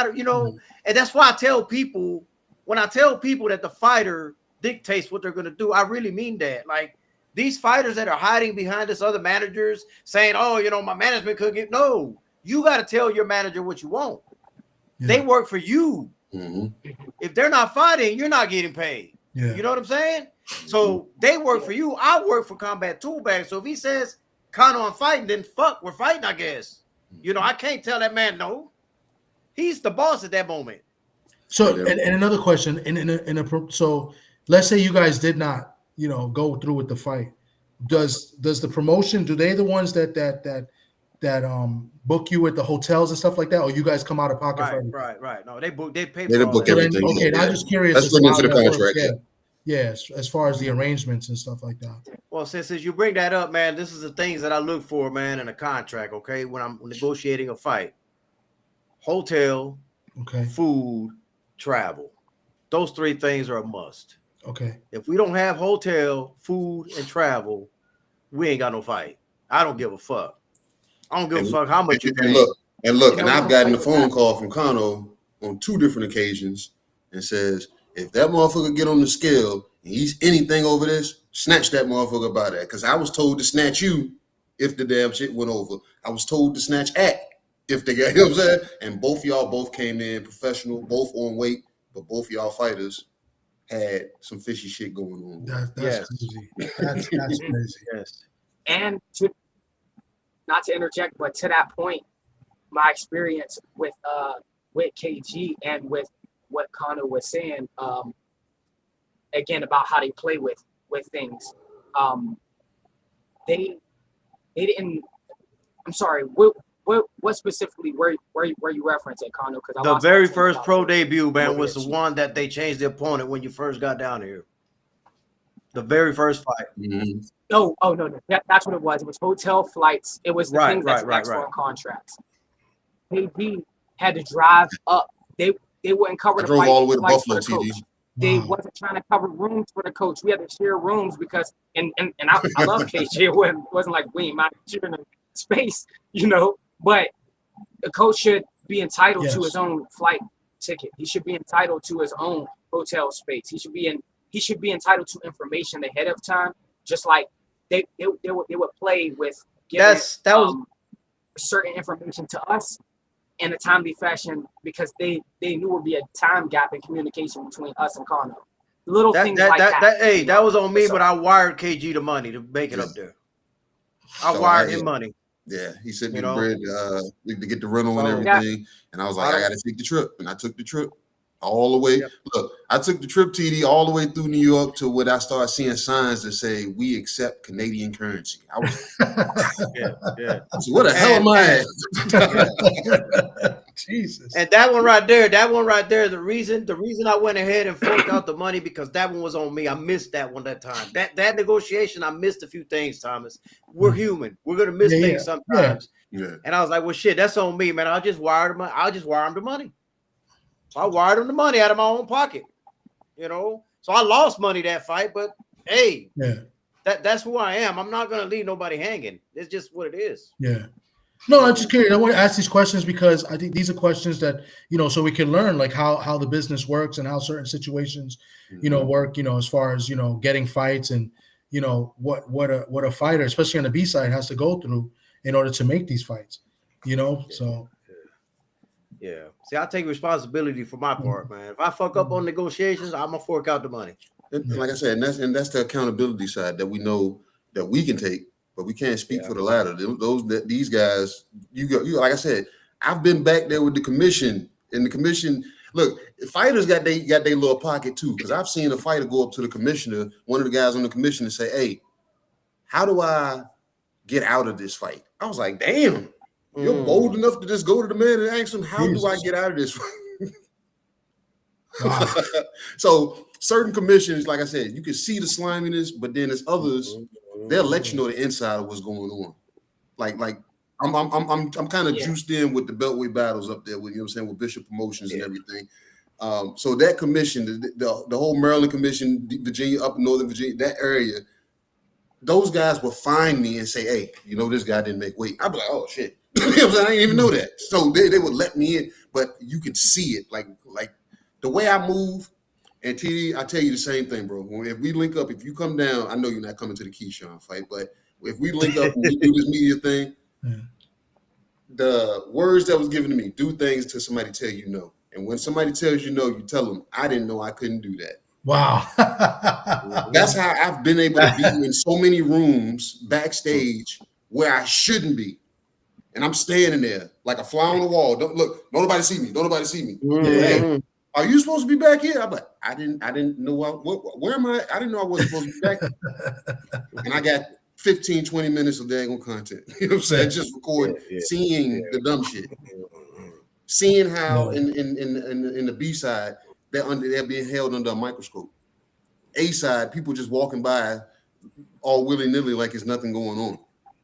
Speaker 1: that's why I tell people, when I tell people that the fighter dictates what they're going to do, I really mean that. Like, these fighters that are hiding behind this other managers saying, oh, my management could get, no, you got to tell your manager what you want. Yeah. They work for you. Mm-hmm. If they're not fighting, you're not getting paid. Yeah. You know what I'm saying? So they work for you. I work for Combat Toolbag. So if he says, Conor, I'm fighting, then fuck, we're fighting, I guess. I can't tell that man no. He's the boss at that moment.
Speaker 2: So, and another question, so let's say you guys did not, go through with the fight. Does the promotion, do they the ones that book you at the hotels and stuff like that, or you guys come out of pocket for everything? Right. No, they pay.
Speaker 3: They book everything.
Speaker 2: Okay, I'm just curious.
Speaker 3: That's written into the contract.
Speaker 2: Yes, as far as the arrangements and stuff like that.
Speaker 1: Well, since you bring that up, man, this is the things that I look for, man, in a contract, okay, when I'm negotiating a fight. Hotel, food, travel. Those 3 things are a must.
Speaker 2: Okay. If
Speaker 1: we don't have hotel, food, and travel, we ain't got no fight. I don't give a fuck. I don't give a fuck how much you pay.
Speaker 3: And I've gotten a phone call from Kano on 2 different occasions and says, if that motherfucker get on the scale and he's anything over this, snatch that motherfucker by that. Because I was told to snatch you if the damn shit went over. I was told to snatch if they got, you know what I'm saying? And both y'all came in professional, both on weight, but both y'all fighters had some fishy shit going on.
Speaker 2: That's crazy. That's crazy.
Speaker 1: Yes.
Speaker 4: And not to interject, but to that point, my experience with KG and with what Conor was saying, again about how they play with things. They didn't. I'm sorry. What specifically where you reference it, Conor? Because
Speaker 1: the very first pro debut, man, was the one that they changed the opponent when you first got down here. The very first fight.
Speaker 4: Mm-hmm. No. That's what it was. It was hotel flights. It was the things that's extra on contracts. KG had to drive up. They wouldn't cover the
Speaker 3: drove
Speaker 4: flight.
Speaker 3: all the way to Buffalo, TD.
Speaker 4: They
Speaker 2: Wow.
Speaker 4: wasn't trying to cover rooms for the coach. We had to share rooms because, and I love KJ. It wasn't like we ain't sharing a space, you know. But the coach should be entitled to his own flight ticket. He should be entitled to his own hotel space. He should be entitled to information ahead of time, just like they would play with giving certain information to us in a timely fashion because they knew would be a time gap in communication between us and Connor. Little things like that.
Speaker 1: Hey, that was on me, but I wired KG the money to make it up there. I wired him money.
Speaker 3: Yeah, he sent me the bread to get the rental and everything. And I was like, I got to take the trip. And I took the trip all the way. Look, I took the trip, TD, all the way through New York to where I started seeing signs that say, we accept Canadian currency. I was So what the hell am I?
Speaker 2: Jesus.
Speaker 1: And that one right there, the reason I went ahead and forked out the money because that one was on me. I missed that one that time. That negotiation, I missed a few things, Thomas. We're human. We're gonna miss things sometimes. Yeah. And I was like, well, shit, that's on me, man. I'll just wire him the money. So I wired him the money out of my own pocket. You know, so I lost money that fight, but hey, that's who I am. I'm not gonna leave nobody hanging. It's just what it is.
Speaker 2: Yeah. No, I'm just curious. I want to ask these questions because I think these are questions that, you know, so we can learn like how the business works and how certain situations, you know, work, you know, as far as, you know, getting fights and, you know, what a fighter, especially on the B side, has to go through in order to make these fights, you know. So
Speaker 1: yeah. See, I take responsibility for my part, man. If I fuck up on negotiations, I'm gonna fork out the money.
Speaker 3: And like I said, and that's the accountability side that we know that we can take. But we can't speak for the latter. These guys, you like I said, I've been back there with the commission, and the commission. Look, fighters got their little pocket too, because I've seen a fighter go up to the commissioner, one of the guys on the commission, and say, "Hey, how do I get out of this fight?" I was like, "Damn, you're bold enough to just go to the man and ask him, how do I get out of this fight?" Wow. So certain commissions, like I said, you can see the sliminess, but then there's others. They'll let you know the inside of what's going on. Like I'm kind of juiced in with the Beltway battles up there with, you know what I'm saying, with Bishop Promotions and everything. So that commission, the whole Maryland commission, Virginia, up in Northern Virginia, that area, those guys will find me and say, "Hey, you know, this guy didn't make weight." I'll be like, "Oh shit." You know what I'm saying? I didn't even know that. So they would let me in, but you can see it, like the way I move. And TD, I tell you the same thing, bro. If we link up, if you come down, I know you're not coming to the Keyshawn fight, but if we link up and we do this media thing, the words that was given to me, do things till somebody tell you no. And when somebody tells you no, you tell them, I didn't know I couldn't do that.
Speaker 2: Wow.
Speaker 3: That's how I've been able to be in so many rooms backstage where I shouldn't be. And I'm standing there like a fly on the wall. Don't nobody see me. Don't nobody see me. Hey, are you supposed to be back here? I'm like, I didn't know where am I? I didn't know I wasn't supposed to be back here. And I got 15, 20 minutes of daggone content. You know what I'm saying? Just recording, seeing the dumb shit. Seeing how in the B side, they're being held under a microscope. A side, people just walking by all willy-nilly like there's nothing going on.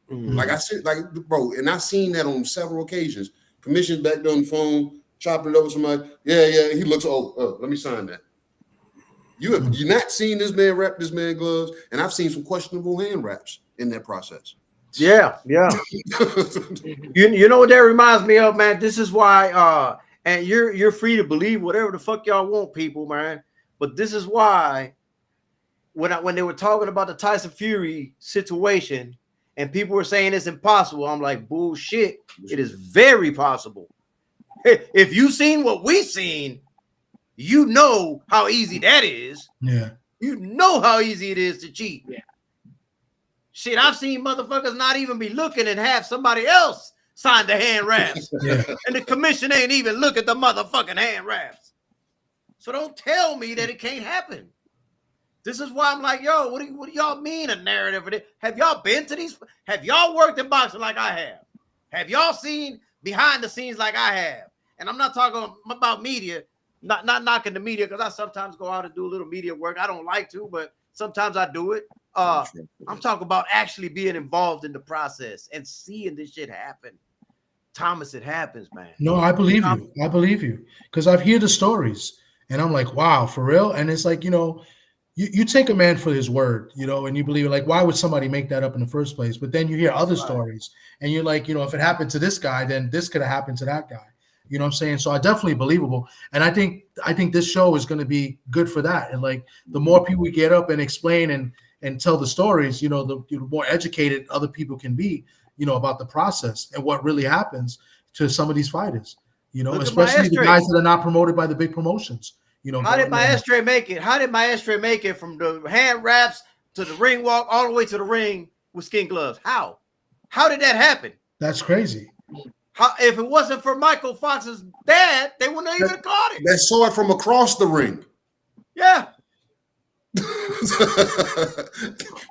Speaker 3: Like I said, bro, and I've seen that on several occasions. Commission's back there on the phone, chopping it over somebody. Yeah. He looks, let me sign that. You not seen this man wrap this man gloves, and I've seen some questionable hand wraps in that process.
Speaker 1: Yeah. You know what that reminds me of, man? This is why and you're free to believe whatever the fuck y'all want, people, man. But this is why when they were talking about the Tyson Fury situation and people were saying it's impossible, I'm like, bullshit. It is very possible. If you've seen what we've seen, you know how easy that is.
Speaker 2: Yeah.
Speaker 1: You know how easy it is to cheat.
Speaker 4: Yeah.
Speaker 1: Shit, I've seen motherfuckers not even be looking and have somebody else sign the hand wraps. And the commission ain't even look at the motherfucking hand wraps. So don't tell me that it can't happen. This is why I'm like, yo, what do y'all mean a narrative? Have y'all been to these? Have y'all worked in boxing like I have? Have y'all seen behind the scenes like I have? And I'm not talking about media, not knocking the media, because I sometimes go out and do a little media work. I don't like to, but sometimes I do it. I'm talking about actually being involved in the process and seeing this shit happen. Thomas, it happens, man.
Speaker 2: No, I believe you. I believe you because I've heard the stories. And I'm like, wow, for real? And it's like, you take a man for his word, and you believe it. Like, why would somebody make that up in the first place? But then you hear other stories and you're like, if it happened to this guy, then this could have happened to that guy. You know what I'm saying? So I definitely believable. And I think this show is going to be good for that. And like the more people get up and explain and tell the stories, the more educated other people can be, about the process and what really happens to some of these fighters, especially the guys that are not promoted by the big promotions.
Speaker 1: How did Maestre make it? How did Maestre make it from the hand wraps to the ring walk all the way to the ring with skin gloves? How? How did that happen?
Speaker 2: That's crazy.
Speaker 1: If it wasn't for Michael Fox's dad, they wouldn't have even caught it.
Speaker 3: They saw it from across the ring.
Speaker 1: Yeah.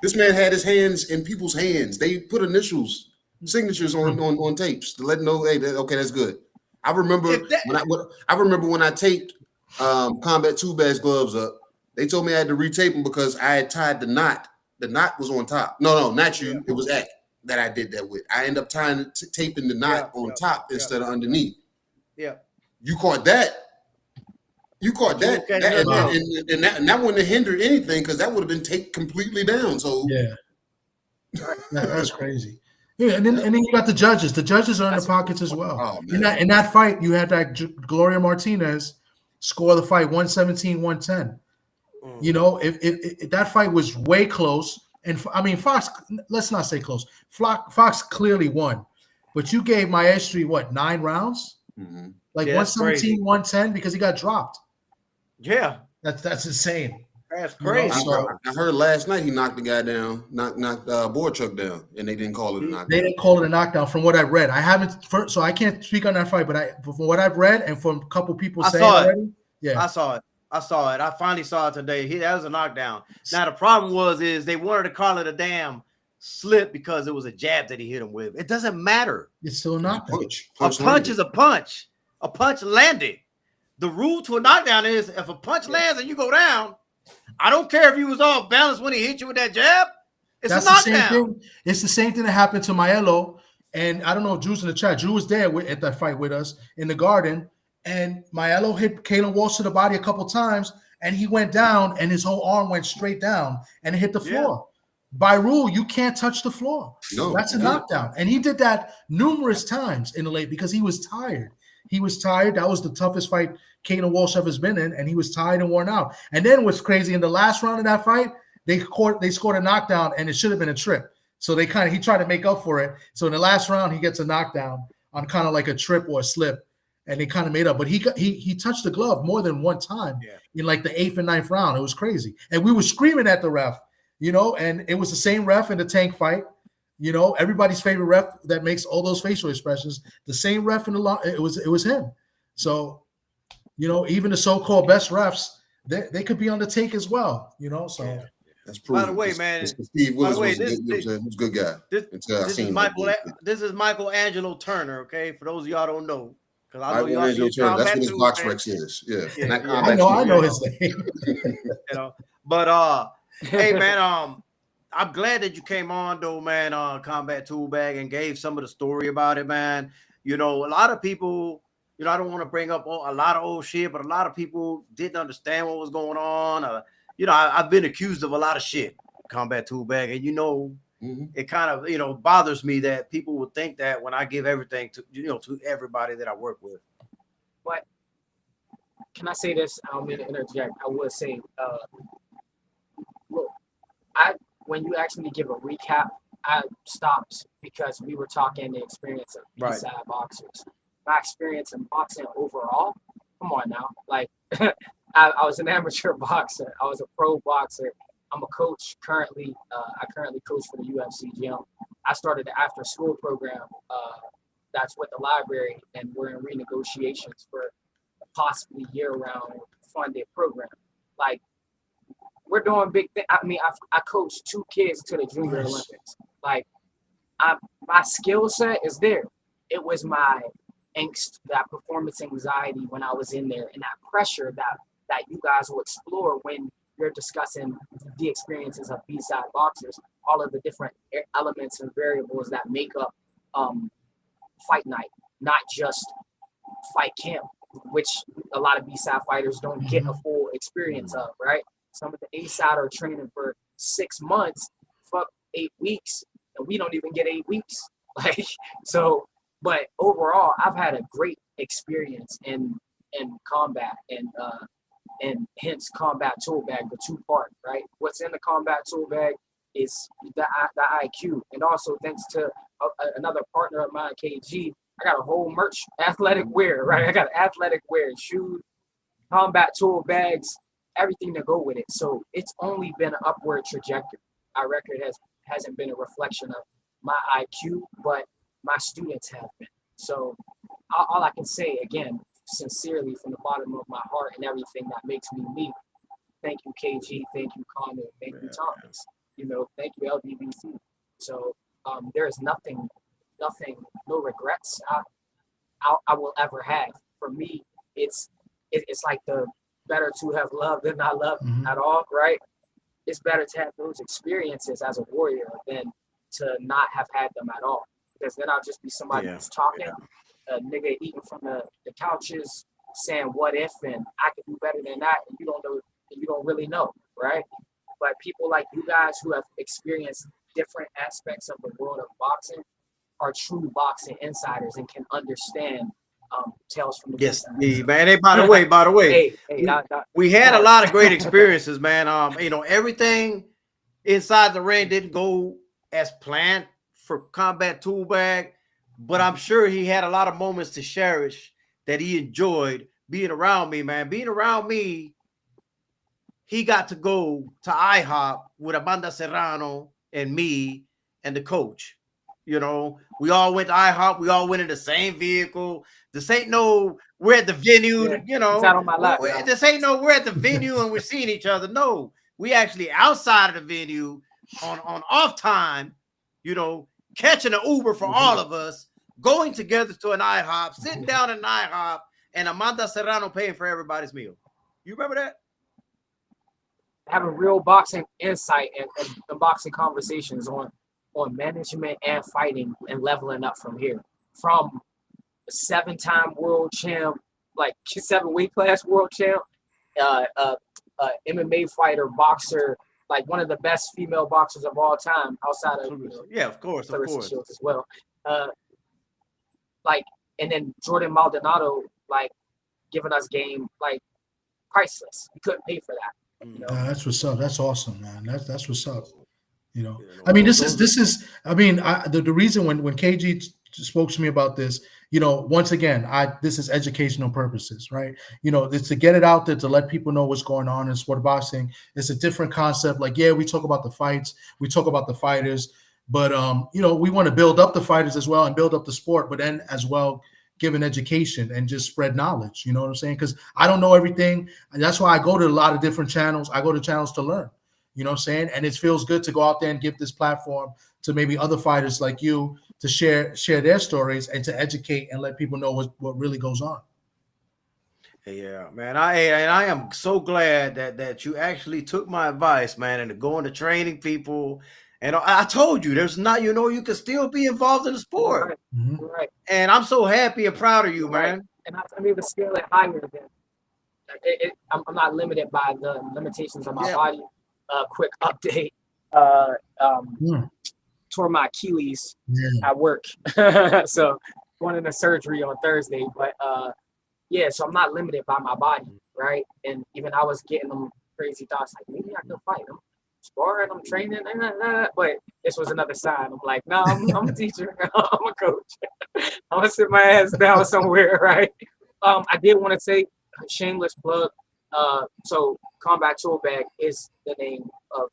Speaker 3: This man had his hands in people's hands. They put signatures on tapes to let them know, hey, okay, that's good. I remember when I taped Combat 2 Bag's gloves up. They told me I had to retape them because I had tied the knot. The knot was on top. No, not you. Yeah. It was that I did that with. I end up taping the knot on top instead of underneath.
Speaker 1: Yeah.
Speaker 3: You caught that. You caught that. And that wouldn't have hindered anything because that would have been taped completely down. So
Speaker 2: yeah. That's crazy. Yeah, and then you got the judges. The judges are in the pockets as well. Oh, in that fight, you had that Gloria Martinez score the fight 117-110. If that fight was way close, and I mean Fox, let's not say close. Fox clearly won, but you gave Maestri 9 rounds? Mm-hmm. Like 117-110 because he got dropped.
Speaker 1: Yeah,
Speaker 2: that's insane.
Speaker 1: That's crazy.
Speaker 3: I heard last night he knocked the guy down, knocked Boychuk down, and they didn't call it a knockdown.
Speaker 2: They didn't call it a knockdown from what I read. I haven't, so I can't speak on that fight, but from what I've read and from a couple people saying already,
Speaker 1: I saw it. I finally saw it today. That was a knockdown. Now the problem is they wanted to call it a damn slip because it was a jab that he hit him with. It doesn't matter.
Speaker 2: It's still a knockdown.
Speaker 1: A punch is a punch. A punch landed. The rule to a knockdown is if a punch lands and you go down, I don't care if you was off balance when he hit you with that jab. That's a knockdown.
Speaker 2: The same thing. It's the same thing that happened to Maiello. And I don't know if Drew's in the chat. Drew was there at that fight with us in the Garden. And Maiello hit Kalen Walsh to the body a couple times. And he went down and his whole arm went straight down and it hit the floor. By rule, you can't touch the floor. No, that's a knockdown. And he did that numerous times in the late because he was tired. He was tired. That was the toughest fight Kalen Walsh ever's been in, and he was tired and worn out. And then what's crazy, in the last round of that fight, they scored a knockdown, and it should have been a trip. So he tried to make up for it. So in the last round, he gets a knockdown on kind of like a trip or a slip, and they kind of made up. But he touched the glove more than one time in like the 8th and 9th round. It was crazy. And we were screaming at the ref, and it was the same ref in the Tank fight. Everybody's favorite ref that makes all those facial expressions. The same ref in the it was him. So, even the so-called best refs, they could be on the take as well. So
Speaker 3: that's proven.
Speaker 1: By the way, man.
Speaker 3: Steve Willis was a good guy.
Speaker 1: This is Michelangelo Turner. Okay, for those of y'all don't know, because I know
Speaker 3: Michelangelo Turner. That's what his box rex is. Yeah.
Speaker 2: I know his name.
Speaker 1: But hey, man. I'm glad that you came on, though, man, on Combat Tool Bag and gave some of the story about it, man. A lot of people, I don't want to bring up a lot of old shit, but a lot of people didn't understand what was going on. I've been accused of a lot of shit, Combat Tool Bag, and, it kind of, bothers me that people would think that when I give everything to, to everybody that I work with.
Speaker 4: But can I say this? I don't mean to interject. I would say, look, when you asked me to give a recap, I stopped because we were talking the experience of B-side boxers. My experience in boxing overall, come on now. Like, I was an amateur boxer. I was a pro boxer. I'm a coach currently. I currently coach for the UFC gym. I started the after-school program that's with the library, and we're in renegotiations for a possibly year-round funded program. Like, we're doing big things. I mean, I coached 2 kids to the Junior Olympics. Like, my skill set is there. It was my angst, that performance anxiety when I was in there, and that pressure that you guys will explore when you're discussing the experiences of B-side boxers, all of the different elements and variables that make up fight night, not just fight camp. which a lot of B-side fighters don't get a full experience of, right? Some of the A-side are training for 6 months, fuck 8 weeks, and we don't even get 8 weeks. Like, so, but overall, I've had a great experience in combat, and hence combat tool bag, the 2-part, right? What's in the combat tool bag is the IQ, and also thanks to another partner of mine, KG, I got a whole merch, athletic wear, right? I got athletic wear, shoes, combat tool bags, everything to go with it. So it's only been an upward trajectory. Our record hasn't been a reflection of my IQ, but my students have been. So all I can say, again, sincerely from the bottom of my heart and everything that makes me me, thank you, KG, thank you, Connor, thank you, Thomas, you know, thank you, LDBC. So there is nothing, no regrets I will ever have. For me, it's like the better to have loved than not loved at all, right? It's better to have those experiences as a warrior than to not have had them at all. Because then I'll just be somebody who's talking, a nigga eating from the couches, saying what if, and I could do better than that, and you don't know, and you don't really know, right? But people like you guys who have experienced different aspects of the world of boxing are true boxing insiders and can understand tales from the
Speaker 1: man. Hey, by the way, we had a lot of great experiences, man. You know, everything inside the ring didn't go as planned for combat tool bag, but I'm sure he had a lot of moments to cherish that he enjoyed being around me, man. Being around me, he got to go to IHOP with Amanda Serrano and me and the coach. You know, we all went to IHOP. We all went in the same vehicle. This ain't no, we're at the venue, you know. This ain't no, we're at the venue and we're seeing each other. No, we actually outside of the venue on off time, you know, catching an Uber for all of us, going together to an IHOP, sitting down in an IHOP, and Amanda Serrano paying for everybody's meal. You remember that?
Speaker 4: Having real boxing insight and boxing conversations on management and fighting and leveling up from here. From a 7-time world champ, like 7 weight class world champ, MMA fighter, boxer, like one of the best female boxers of all time outside of, you know,
Speaker 1: of course,
Speaker 4: Shields as well. Like, and then Jordan Maldonado, like, giving us game, like, priceless. We couldn't pay for that. You know?
Speaker 2: That's what's up. That's awesome, man. That's what's up. You know, I mean, this is. I mean, the reason when KG spoke to me about this, you know, once again, this is educational purposes, right? You know, it's to get it out there, to let people know what's going on in sport boxing. It's a different concept. Like, yeah, we talk about the fights, we talk about the fighters, but you know, we want to build up the fighters as well and build up the sport, but then as well give an education and just spread knowledge. You know what I'm saying? Because I don't know everything, and that's why I go to a lot of different channels. I go to channels to learn. You know what I'm saying? And it feels good to go out there and give this platform to maybe other fighters like you to share their stories and to educate and let people know what really goes on.
Speaker 1: Yeah, man. I am so glad that you actually took my advice, man, and to go into training people. And I told you, there's not, you know, you can still be involved in the sport.
Speaker 4: Right.
Speaker 1: And I'm so happy and proud of you, man.
Speaker 4: And I'm even scale it higher than I'm not limited by the limitations of my body. Quick update. Tore my Achilles at work. So going into surgery on Thursday. But so I'm not limited by my body, right? And even I was getting them crazy thoughts like maybe I can fight. I'm sparring, I'm training, but this was another sign. I'm like, no, I'm a teacher, I'm a coach. I'm gonna sit my ass down somewhere, right? I did want to say, shameless plug. So Combat Tool Bag is the name of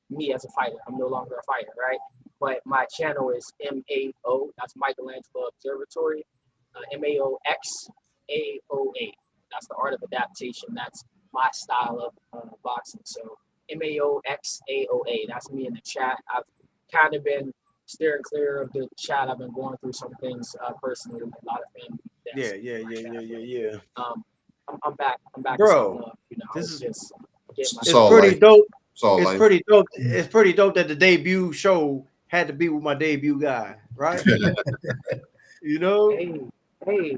Speaker 4: me as a fighter. I'm no longer a fighter, right? But my channel is MAO. That's Michelangelo Observatory. MAOXAOA. That's the art of adaptation. That's my style of boxing. So MAOXAOA. That's me in the chat. I've kind of been steering clear of the chat. I've been going through some things personally, a lot of family.
Speaker 1: Yeah.
Speaker 4: I'm back.
Speaker 1: Bro,
Speaker 4: you know,
Speaker 1: this is
Speaker 4: just
Speaker 1: it's pretty dope. It's pretty dope.
Speaker 3: Yeah.
Speaker 1: It's pretty dope that the debut show had to be with my debut guy, right? You know,
Speaker 4: Hey.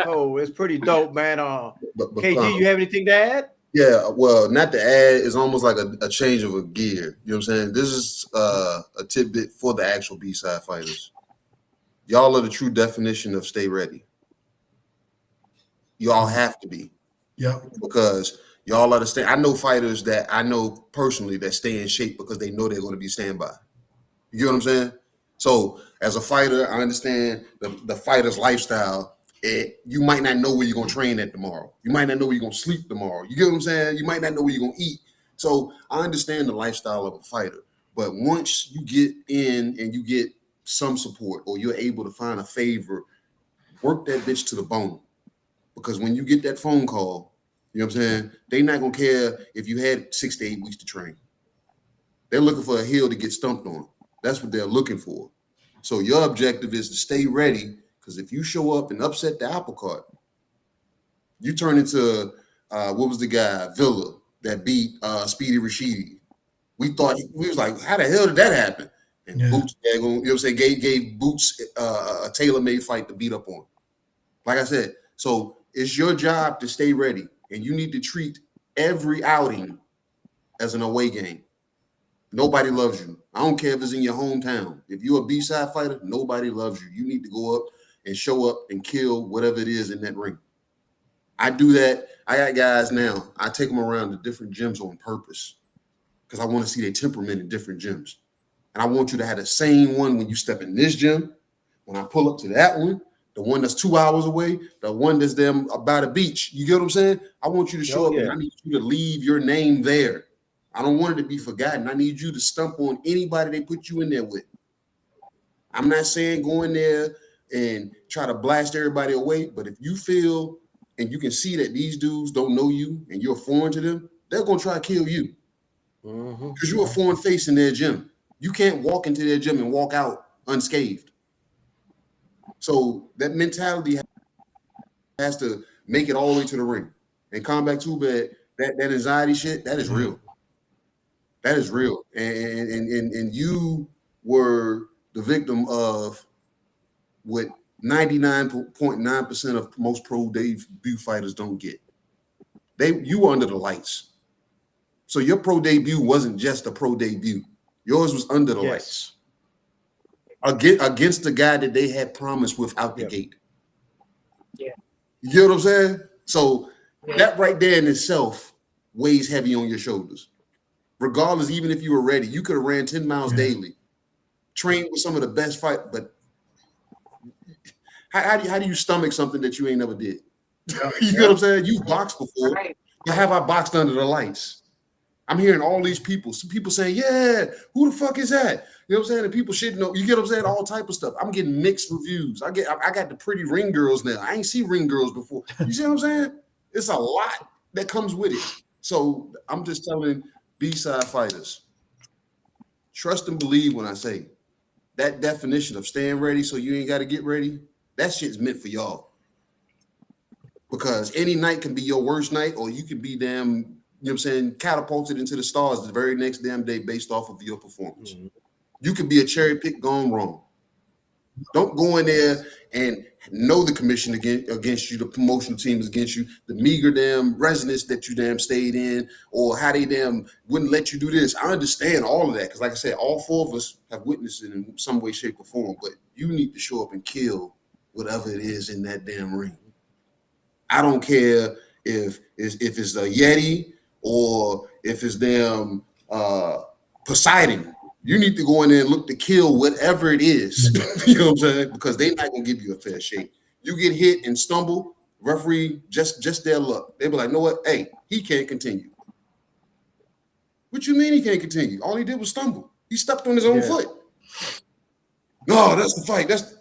Speaker 1: Oh, it's pretty dope, man.
Speaker 3: But
Speaker 1: KG, you have anything to add?
Speaker 3: Yeah, well, not to add, it's almost like a change of a gear. You know what I'm saying? This is a tidbit for the actual B-side fighters. Y'all are the true definition of stay ready. Y'all have to be.
Speaker 2: Yeah.
Speaker 3: Because y'all understand. I know fighters that I know personally that stay in shape because they know they're going to be standby. You get what I'm saying? So as a fighter, I understand the fighter's lifestyle. You might not know where you're going to train at tomorrow. You might not know where you're going to sleep tomorrow. You get what I'm saying? You might not know where you're going to eat. So I understand the lifestyle of a fighter. But once you get in and you get some support or you're able to find a favor, work that bitch to the bone. Because when you get that phone call, you know what I'm saying? They're not going to care if you had 6 to 8 weeks to train. They're looking for a heel to get stumped on. That's what they're looking for. So your objective is to stay ready, because if you show up and upset the apple cart, you turn into what was the guy, Villa, that beat Speedy Rashidi. We was like, how the hell did that happen? And Boots, you know what I'm saying, gave Boots a tailor-made fight to beat up on. Like I said, so it's your job to stay ready, and you need to treat every outing as an away game. Nobody loves you. I don't care if it's in your hometown. If you're a B-side fighter, nobody loves you. You need to go up and show up and kill whatever it is in that ring. I do that. I got guys now. I take them around to different gyms on purpose because I want to see their temperament in different gyms. And I want you to have the same one when you step in this gym. When I pull up to that one, the one that's 2 hours away, the one that's them by the beach. You get what I'm saying? I want you to show up and I need you to leave your name there. I don't want it to be forgotten. I need you to stump on anybody they put you in there with. I'm not saying go in there and try to blast everybody away, but if you feel and you can see that these dudes don't know you and you're foreign to them, they're going to try to kill you because you're a foreign face in their gym. You can't walk into their gym and walk out unscathed. So that mentality has to make it all the way to the ring. And Combat 2 Bad, that anxiety shit, that is real. That is real. And you were the victim of what 99.9% of most pro debut fighters don't get. You were under the lights. So your pro debut wasn't just a pro debut. Yours was under the lights. Against the guy that they had promised with out the gate.
Speaker 4: Yeah.
Speaker 3: You get what I'm saying? So that right there in itself weighs heavy on your shoulders. Regardless, even if you were ready, you could have ran 10 miles daily, trained with some of the best fight, but how do you stomach something that you ain't never did? You get what I'm saying? You've boxed before.
Speaker 4: Right.
Speaker 3: Have I boxed under the lights? I'm hearing all these people. Some people saying, yeah, who the fuck is that? You know what I'm saying? And people shitting on, you get what I'm saying? All type of stuff. I'm getting mixed reviews. I got the pretty ring girls now. I ain't seen ring girls before. You see what I'm saying? It's a lot that comes with it. So I'm just telling B-side fighters, trust and believe when I say that definition of staying ready so you ain't got to get ready, that shit's meant for y'all. Because any night can be your worst night, or you can be damn, you know what I'm saying, catapulted into the stars the very next damn day based off of your performance. You could be a cherry pick gone wrong. Don't go in there and know the commission against you, the promotion team is against you, the meager damn residence that you damn stayed in, or how they damn wouldn't let you do this. I understand all of that because, like I said, all four of us have witnessed it in some way, shape, or form. But you need to show up and kill whatever it is in that damn ring. I don't care if it's a Yeti or if it's damn Poseidon. You need to go in there and look to kill whatever it is. You know what I'm saying? Because they're not gonna give you a fair shake. You get hit and stumble, referee just their luck. They be like, know what? Hey, he can't continue. What you mean he can't continue? All he did was stumble. He stepped on his own foot. No, that's the fight. That's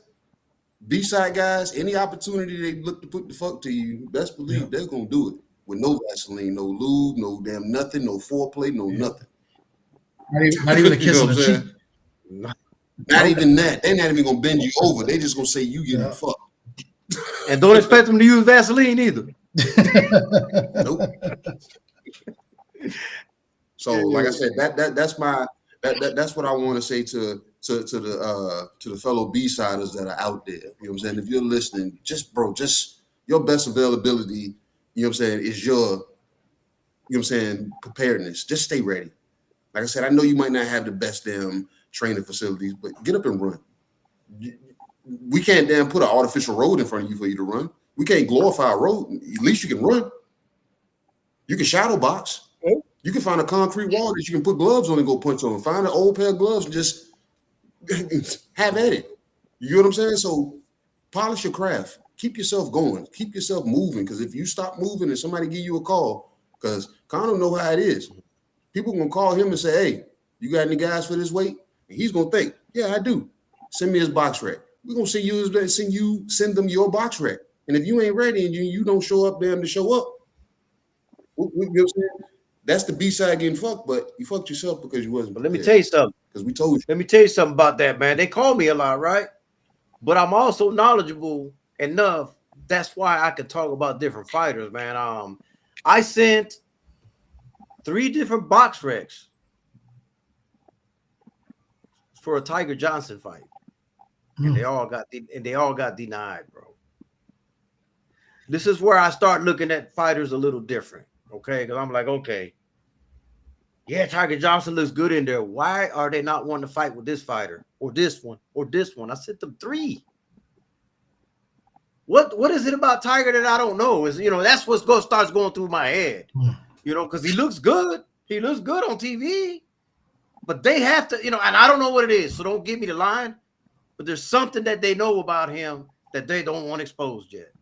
Speaker 3: B-side guys. Any opportunity they look to put the fuck to you, best believe they're gonna do it with no Vaseline, no lube, no damn nothing, no foreplay, no nothing.
Speaker 2: Not even a kiss on the cheek.
Speaker 3: Not even that. They're not even gonna bend you over. They just gonna say you getting fucked.
Speaker 1: And don't expect them to use Vaseline either.
Speaker 3: Nope. So, like I said, that's what I want to say to to the fellow B-siders that are out there. You know what I'm saying? If you're listening, just your best availability, you know what I'm saying, is your, you know what I'm saying, preparedness. Just stay ready. Like I said, I know you might not have the best damn training facilities, but get up and run. We can't damn put an artificial road in front of you for you to run. We can't glorify a road. At least you can run. You can shadow box. You can find a concrete wall that you can put gloves on and go punch on. Find an old pair of gloves and just have at it. You know what I'm saying? So polish your craft. Keep yourself going. Keep yourself moving. Because if you stop moving and somebody give you a call, because Conor know how it is. People gonna call him and say, "Hey, you got any guys for this weight?" And he's gonna think, "Yeah, I do. Send me his box rack." We're gonna send them your box rack. And if you ain't ready and you don't show up them to show up, you know what I'm saying? That's the B-side getting fucked, but you fucked yourself because you wasn't.
Speaker 1: But let me tell you something.
Speaker 3: Because we told you.
Speaker 1: Let me tell you something about that, man. They call me a lot, right? But I'm also knowledgeable enough. That's why I could talk about different fighters, man. I sent 3 different box wrecks for a Tiger Johnson fight, and they all got denied, bro. This is where I start looking at fighters a little different, okay? Because I'm like, okay, yeah, Tiger Johnson looks good in there. Why are they not wanting to fight with this fighter or this one or this one? I sent them 3. What is it about Tiger that I don't know? Is, you know, that's what starts going through my head, you know, because he looks good. He looks good on TV, but they have to, you know, and I don't know what it is. So don't give me the line, but there's something that they know about him that they don't want exposed yet,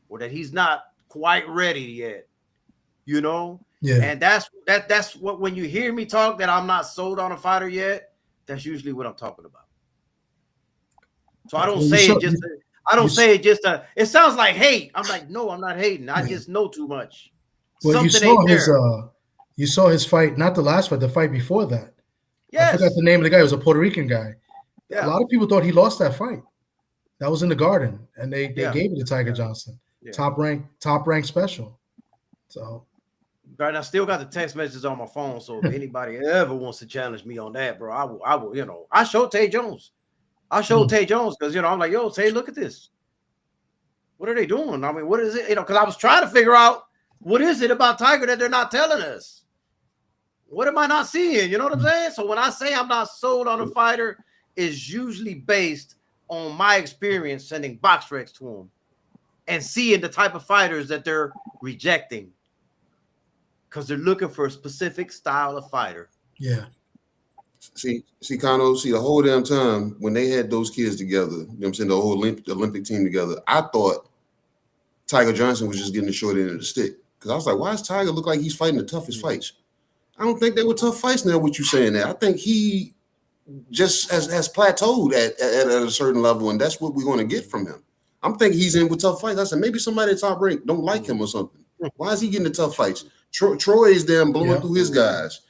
Speaker 1: or that he's not quite ready yet, you know?
Speaker 2: Yeah.
Speaker 1: And that's what, when you hear me talk that I'm not sold on a fighter yet, that's usually what I'm talking about. So I don't say it just to, I don't say it just to, it sounds like hate. I'm like, no, I'm not hating. I just know too much.
Speaker 2: Well,
Speaker 1: Something
Speaker 2: you saw his fight, not the last fight, the fight before that.
Speaker 1: Yes.
Speaker 2: I forgot the name of the guy. It was a Puerto Rican guy.
Speaker 1: Yeah.
Speaker 2: A lot of people thought he lost that fight. That was in the Garden, and they gave it to Tiger Johnson. Yeah. Top rank special. So
Speaker 1: right, I still got the text messages on my phone. So if anybody ever wants to challenge me on that, bro, I will, you know, I showed Tay Jones. I showed Tay Jones because, you know, I'm like, yo, Tay, look at this. What are they doing? I mean, what is it? You know, because I was trying to figure out what is it about Tiger that they're not telling us? What am I not seeing? You know what I'm saying? So when I say I'm not sold on a fighter, it's usually based on my experience sending box wrecks to them and seeing the type of fighters that they're rejecting because they're looking for a specific style of fighter.
Speaker 2: Yeah.
Speaker 3: See, Kano, the whole damn time when they had those kids together, you know what I'm saying, the whole Olympic team together, I thought Tiger Johnson was just getting the short end of the stick. Because I was like, why does Tiger look like he's fighting the toughest fights? I don't think they were tough fights now, what you saying there. I think he just has plateaued at a certain level, and that's what we're going to get from him. I'm thinking he's in with tough fights. I said, maybe somebody at top rank don't like him or something. Why is he getting the tough fights? Troy is damn blowing through his guys.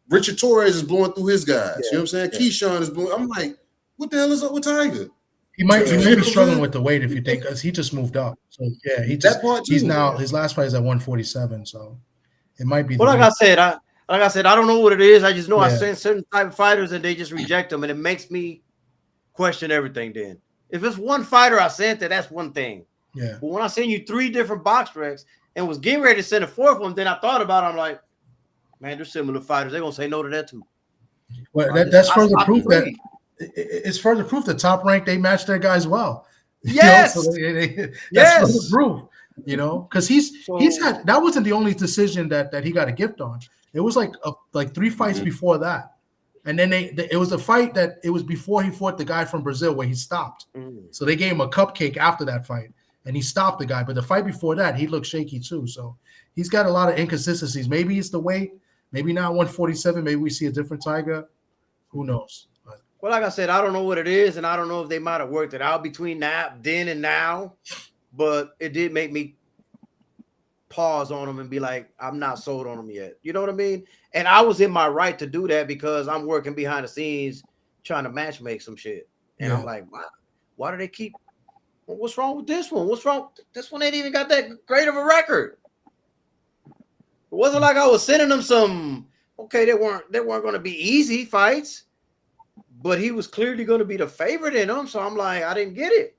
Speaker 3: Richard Torres is blowing through his guys. You know what I'm saying? Keyshawn is blowing. I'm like, what the hell is up with Tiger?
Speaker 2: He might be struggling with the weight if you think, because he just moved up. So yeah, he's now, his last fight is at 147. So it might be.
Speaker 1: Well, like I said, I don't know what it is. I just know I send certain type of fighters and they just reject them, and it makes me question everything. Then if it's one fighter I sent that's one thing.
Speaker 2: Yeah.
Speaker 1: But when I send you 3 different box wrecks and was getting ready to send a 4th one, then I thought about it. I'm like, man, they're similar fighters. They're gonna say no to that too.
Speaker 2: Well, that's further proof that it's further proof that Top Rank, they match their guys well.
Speaker 1: Yes,
Speaker 2: so that's further proof. You know, because he's had, that wasn't the only decision that he got a gift on. It was like 3 fights before that, and then it was a fight that it was before he fought the guy from Brazil where he stopped. So they gave him a cupcake after that fight, and he stopped the guy. But the fight before that, he looked shaky too. So he's got a lot of inconsistencies. Maybe it's the weight. Maybe not 147. Maybe we see a different Tiger. Who knows? But,
Speaker 1: well, like I said, I don't know what it is, and I don't know if they might have worked it out between then and now. But it did make me pause on them and be like, I'm not sold on them yet. You know what I mean? And I was in my right to do that because I'm working behind the scenes trying to match make some shit. And I'm like, why do they keep? Well, what's wrong with this one? What's wrong? This one ain't even got that great of a record. It wasn't like I was sending them some. Okay, they weren't going to be easy fights, but he was clearly going to be the favorite in them. So I'm like, I didn't get it.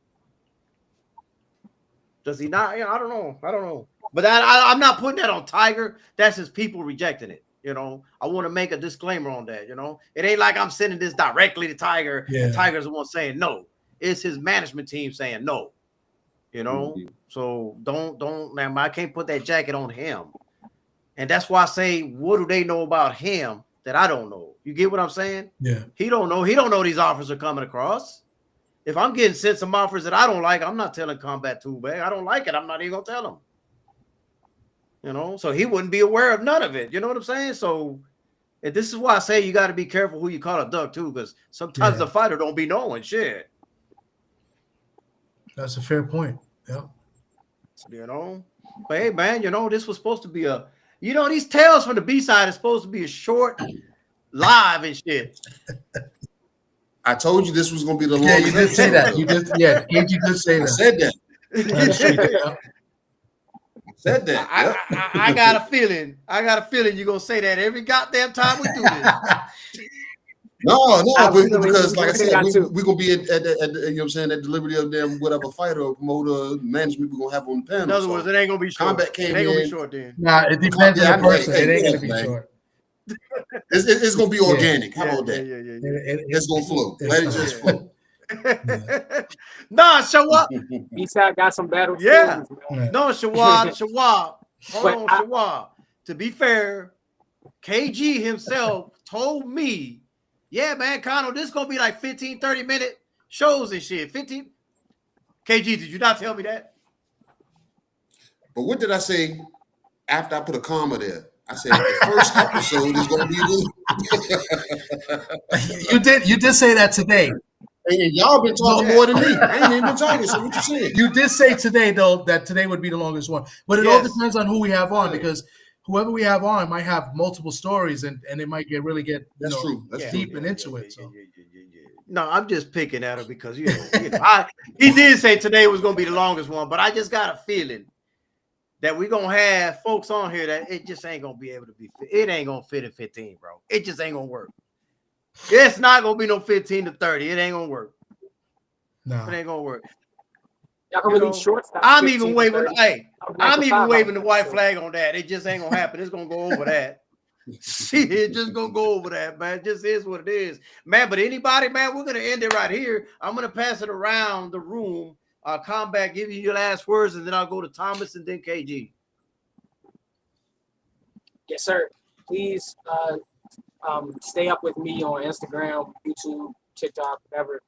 Speaker 1: Does he not? I don't know. But I'm not putting that on Tiger. That's his people rejecting it. I want to make a disclaimer on that. It ain't like I'm sending this directly to Tiger, and Tiger's the one saying no. It's his management team saying no. So don't, man. I can't put that jacket on him, and that's why I say, what do they know about him that I don't know? You get what I'm saying?
Speaker 2: Yeah.
Speaker 1: He don't know these offers are coming across. If I'm getting sent some offers that I don't like, I'm not telling Combat Two-Bag. I don't like it. I'm not even gonna tell him. So he wouldn't be aware of none of it. You know what I'm saying? So, and this is why I say you got to be careful who you call a duck too, because sometimes the fighter don't be knowing shit.
Speaker 2: That's a fair point. Yeah.
Speaker 1: But hey, man, this was supposed to be these tales from the B-side is supposed to be a short live and shit.
Speaker 3: I told you this was going to be the longest.
Speaker 2: Yeah, you did say that. You did. Yeah, KG did say that.
Speaker 3: I said that.
Speaker 2: Said
Speaker 3: that.
Speaker 1: I got a feeling. You're gonna say that every goddamn time we do this.
Speaker 3: No, because like I said, we're gonna be at you know what I'm saying, at the liberty of them, whatever fighter or promoter management we're gonna have on the panel.
Speaker 1: In other words, it ain't gonna be short.
Speaker 3: Combat came
Speaker 1: it ain't gonna
Speaker 3: in.
Speaker 1: be short then.
Speaker 2: Nah, it depends on the person. It ain't gonna be short.
Speaker 3: It's gonna be organic. How about that?
Speaker 1: Yeah.
Speaker 3: It's gonna flow. Let it just flow.
Speaker 1: Nah, show up.
Speaker 4: B-side got some battle.
Speaker 1: Yeah.
Speaker 4: Stories,
Speaker 1: no, Shawab. Hold on, Shawab. To be fair, KG himself told me, yeah, man, Kano, this is gonna be like 15, 30-minute shows and shit. 15. KG, did you not tell me that?
Speaker 3: But what did I say after I put a comma there? I said the first episode is gonna be
Speaker 2: You did say that today.
Speaker 3: And y'all been talking more than me. I ain't even been talking. So what you saying?
Speaker 2: You did say today, though, that today would be the longest one. But it all depends on who we have on, because whoever we have on might have multiple stories, and they might really get deep and into it. So.
Speaker 1: No, I'm just picking at her because he did say today was gonna be the longest one, but I just got a feeling that we're gonna have folks on here that it just ain't gonna be able to be. It ain't gonna fit in 15, bro. It just ain't gonna work. It's not gonna be no 15 to 30. It ain't gonna work.
Speaker 2: No,
Speaker 1: it ain't gonna work.
Speaker 4: Y'all can release shorts.
Speaker 1: I'm even waving. Hey, I'm even waving the white flag on that. It just ain't gonna happen. It's gonna go over that. Shit, it's just gonna go over that, man. It just is what it is, man. But anybody, man, we're gonna end it right here. I'm gonna pass it around the room. Combat, give you your last words, and then I'll go to Thomas and then KG.
Speaker 4: Yes, sir. Please stay up with me on Instagram, YouTube, TikTok, whatever.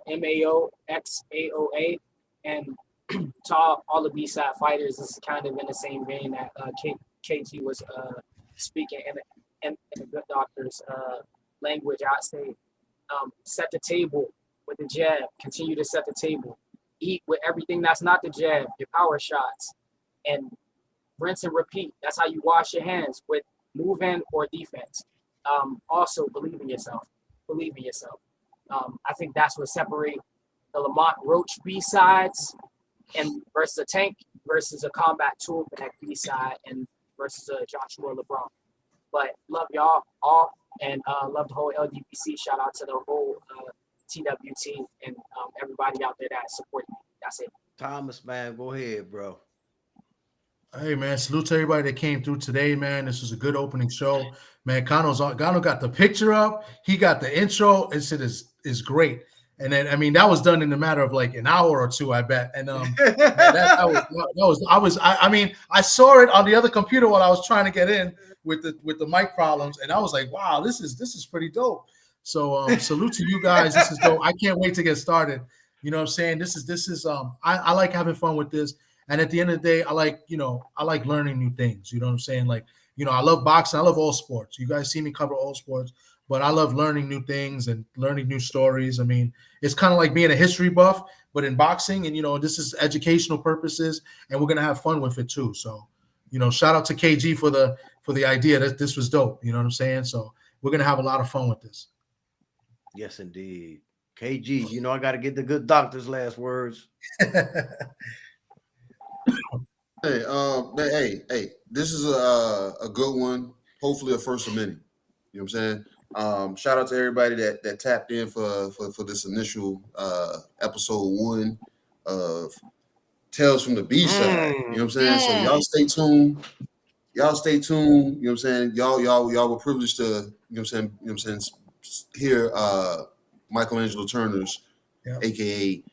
Speaker 4: MAOXAOA. And to all the B-side fighters, this is kind of in the same vein that KG was speaking in the good doctor's language. I'd say set the table with the jab. Continue to set the table. Eat with everything that's not the jab, your power shots. And rinse and repeat. That's how you wash your hands with move-in or defense. Also, believe in yourself. Believe in yourself. I think that's what separates the Lamont Roach B-sides and versus a Tank versus a Combat Toolback B-side and versus a Joshua LeBron. But love y'all all and love the whole LGBC. Shout out to the whole TWT and everybody out there that support me. That's it.
Speaker 1: Thomas, man, go ahead, bro.
Speaker 2: Hey, man, salute to everybody that came through today, man. This was a good opening show. Man, Gano got the picture up. He got the intro. It is great. And then, I mean, that was done in a matter of like an hour or two, I bet. And I saw it on the other computer while I was trying to get in with the mic problems, and I was like, wow, this is pretty dope. So salute to you guys. This is dope. I can't wait to get started. You know what I'm saying? This is I like having fun with this. And at the end of the day, I like learning new things. You know what I'm saying? Like, I love boxing. I love all sports. You guys see me cover all sports, but I love learning new things and learning new stories. I mean, it's kind of like being a history buff, but in boxing. And, this is educational purposes, and we're going to have fun with it too. So, shout out to KG for the idea that this was dope. You know what I'm saying? So we're going to have a lot of fun with this.
Speaker 1: Yes, indeed. KG, I got to get the good doctor's last words.
Speaker 3: Hey, this is a good one. Hopefully a first of many. You know what I'm saying? Shout out to everybody that tapped in for this initial episode 1 of Tales from the B side. You know what I'm saying? So y'all stay tuned. Y'all stay tuned. You know what I'm saying? Y'all were privileged to, you know what I'm saying, hear Michelangelo Turner's, aka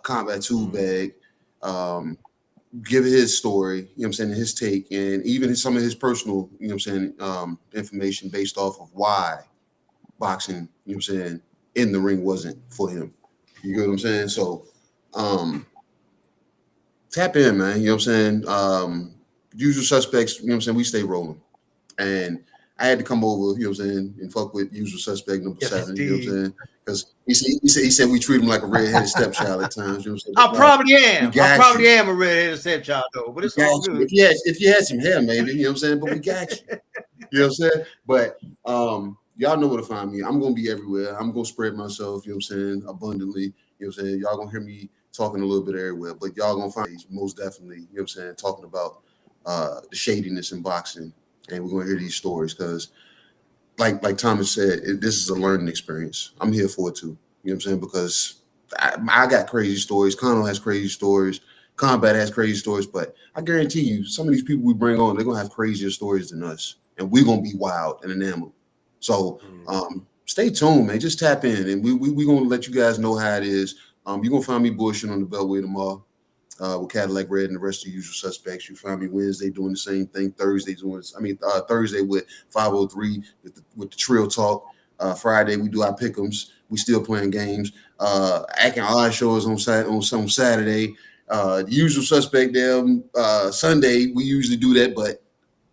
Speaker 3: Combat Tool Bag, give his story, you know what I'm saying, his take, and even some of his personal, you know what I'm saying, information based off of why boxing, you know what I'm saying, in the ring wasn't for him. You get what I'm saying? So tap in, man. You know what I'm saying? Usual Suspects, you know what I'm saying, we stay rolling. And I had to come over, you know what I'm saying, and fuck with Usual Suspect number 7, you know what I'm saying? Because he said we treat him like a redheaded stepchild at times. You know what I'm saying?
Speaker 1: I probably am. I probably
Speaker 3: you.
Speaker 1: am a redheaded stepchild though, but it's all good.
Speaker 3: If you had some hair, maybe, you know what I'm saying? But we got you. You know what I'm saying? But y'all know where to find me. I'm gonna be everywhere. I'm gonna spread myself, you know what I'm saying, abundantly. You know what I'm saying? Y'all gonna hear me talking a little bit everywhere, but y'all gonna find me most definitely, you know what I'm saying, talking about the shadiness in boxing. And we're gonna hear these stories because like Thomas said, this is a learning experience. I'm here for it too. You know what I'm saying? Because I got crazy stories. Conor has crazy stories. Combat has crazy stories. But I guarantee you, some of these people we bring on, they're going to have crazier stories than us. And we're going to be wild and enamored. So stay tuned, man. Just tap in. And we're going to let you guys know how it is. You're going to find me bullshitting on the Beltway tomorrow. With Cadillac Red and the rest of the Usual Suspects. You find me Wednesday doing the same thing. Thursday with 503 with the Trill Talk. Friday we do our pick'ems. We still playing games. Acting odd shows on some Saturday. The Usual Suspect there. Sunday we usually do that, but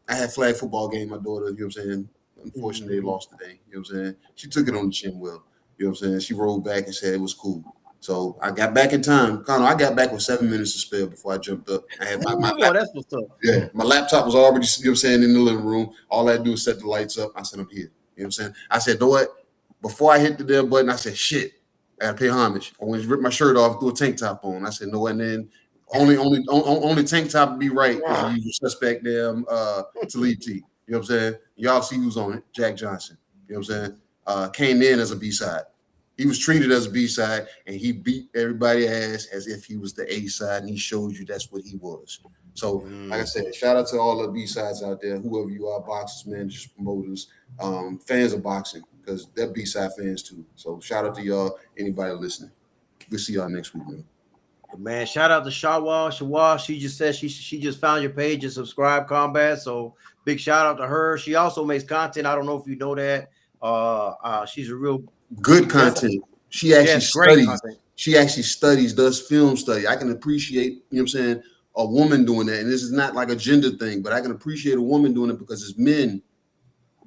Speaker 3: I had flag football game. My daughter, you know what I'm saying. Unfortunately, they lost today. You know what I'm saying. She took it on the chin well. You know what I'm saying. She rolled back and said it was cool. So I got back in time. Conor, I got back with 7 minutes to spare before I jumped up. I had my
Speaker 1: that's what's up.
Speaker 3: Yeah, my laptop was already, you know what I'm saying, in the living room. All I had to do was set the lights up. I said, I'm here. You know what I'm saying? I said, know what? Before I hit the damn button, I said, shit, I gotta pay homage. I went to rip my shirt off, threw a tank top on. I said, no, and then only tank top would be right is the Usual Suspect damn Talib T. You know what I'm saying? Y'all see who's on it. Jack Johnson. You know what I'm saying? Came in as a B-side. He was treated as a B-side, and he beat everybody's ass as if he was the A-side, and he showed you that's what he was. So, like I said, shout out to all the B-sides out there, whoever you are, boxers, managers, promoters, fans of boxing, because they're B-side fans too. So, shout out to y'all, anybody listening. We'll see y'all next week, man.
Speaker 1: Man, shout out to Shawwa. She just said she just found your page and subscribed, Combat. So big shout out to her. She also makes content. I don't know if you know that. She's a real
Speaker 3: good content. She actually studies.
Speaker 1: Content.
Speaker 3: She actually studies, does film study. I can appreciate, you know what I'm saying, a woman doing that. And this is not like a gender thing, but I can appreciate a woman doing it because it's men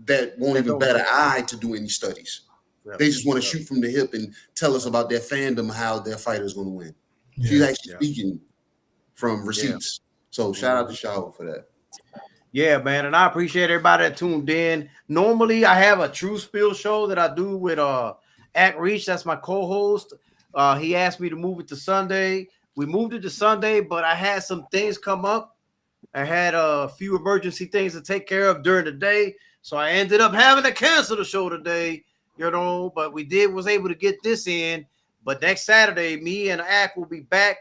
Speaker 3: that won't even bat an eye to do any studies. Yep. They just want to shoot from the hip and tell us about their fandom, how their fighter is going to win. Yeah. She's actually speaking from receipts. Yeah. So shout out to Shawwa for that.
Speaker 1: Yeah, man, and I appreciate everybody that tuned in. Normally, I have a True Spill show that I do with At Reach. That's my co-host. He asked me to move it to Sunday. We moved it to Sunday, but I had some things come up. I had a few emergency things to take care of during the day, so I ended up having to cancel the show today. You know, but was able to get this in. But next Saturday, me and Ak will be back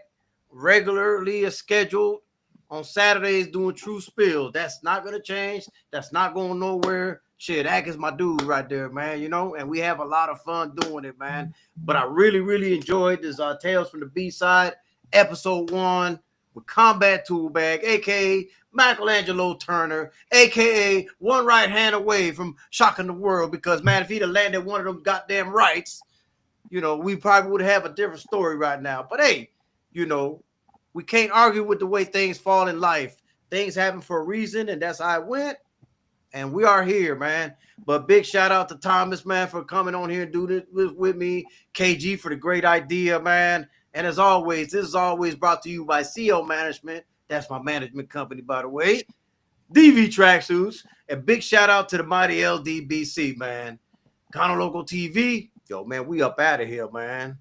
Speaker 1: regularly as scheduled. On Saturdays doing True Spill. That's not going to change. That's not going nowhere. Shit, Ak is my dude right there, man, you know, and we have a lot of fun doing it, man. But I really, really enjoyed this Tales from the B-Side, episode 1 with Combat Tool Bag, a.k.a. Michelangelo Turner, a.k.a. one right hand away from shocking the world because, man, if he'd have landed one of them goddamn rights, you know, we probably would have a different story right now. But, hey, you know, we can't argue with the way things fall in life. Things happen for a reason, and that's how it went. And we are here, man. But big shout out to Thomas, man, for coming on here and do this with me. KG for the great idea, man. And as always, this is always brought to you by CO Management. That's my management company, by the way. DV Tracksuits. And big shout out to the mighty LDBC, man. Conor Local TV. Yo, man, we up out of here, man.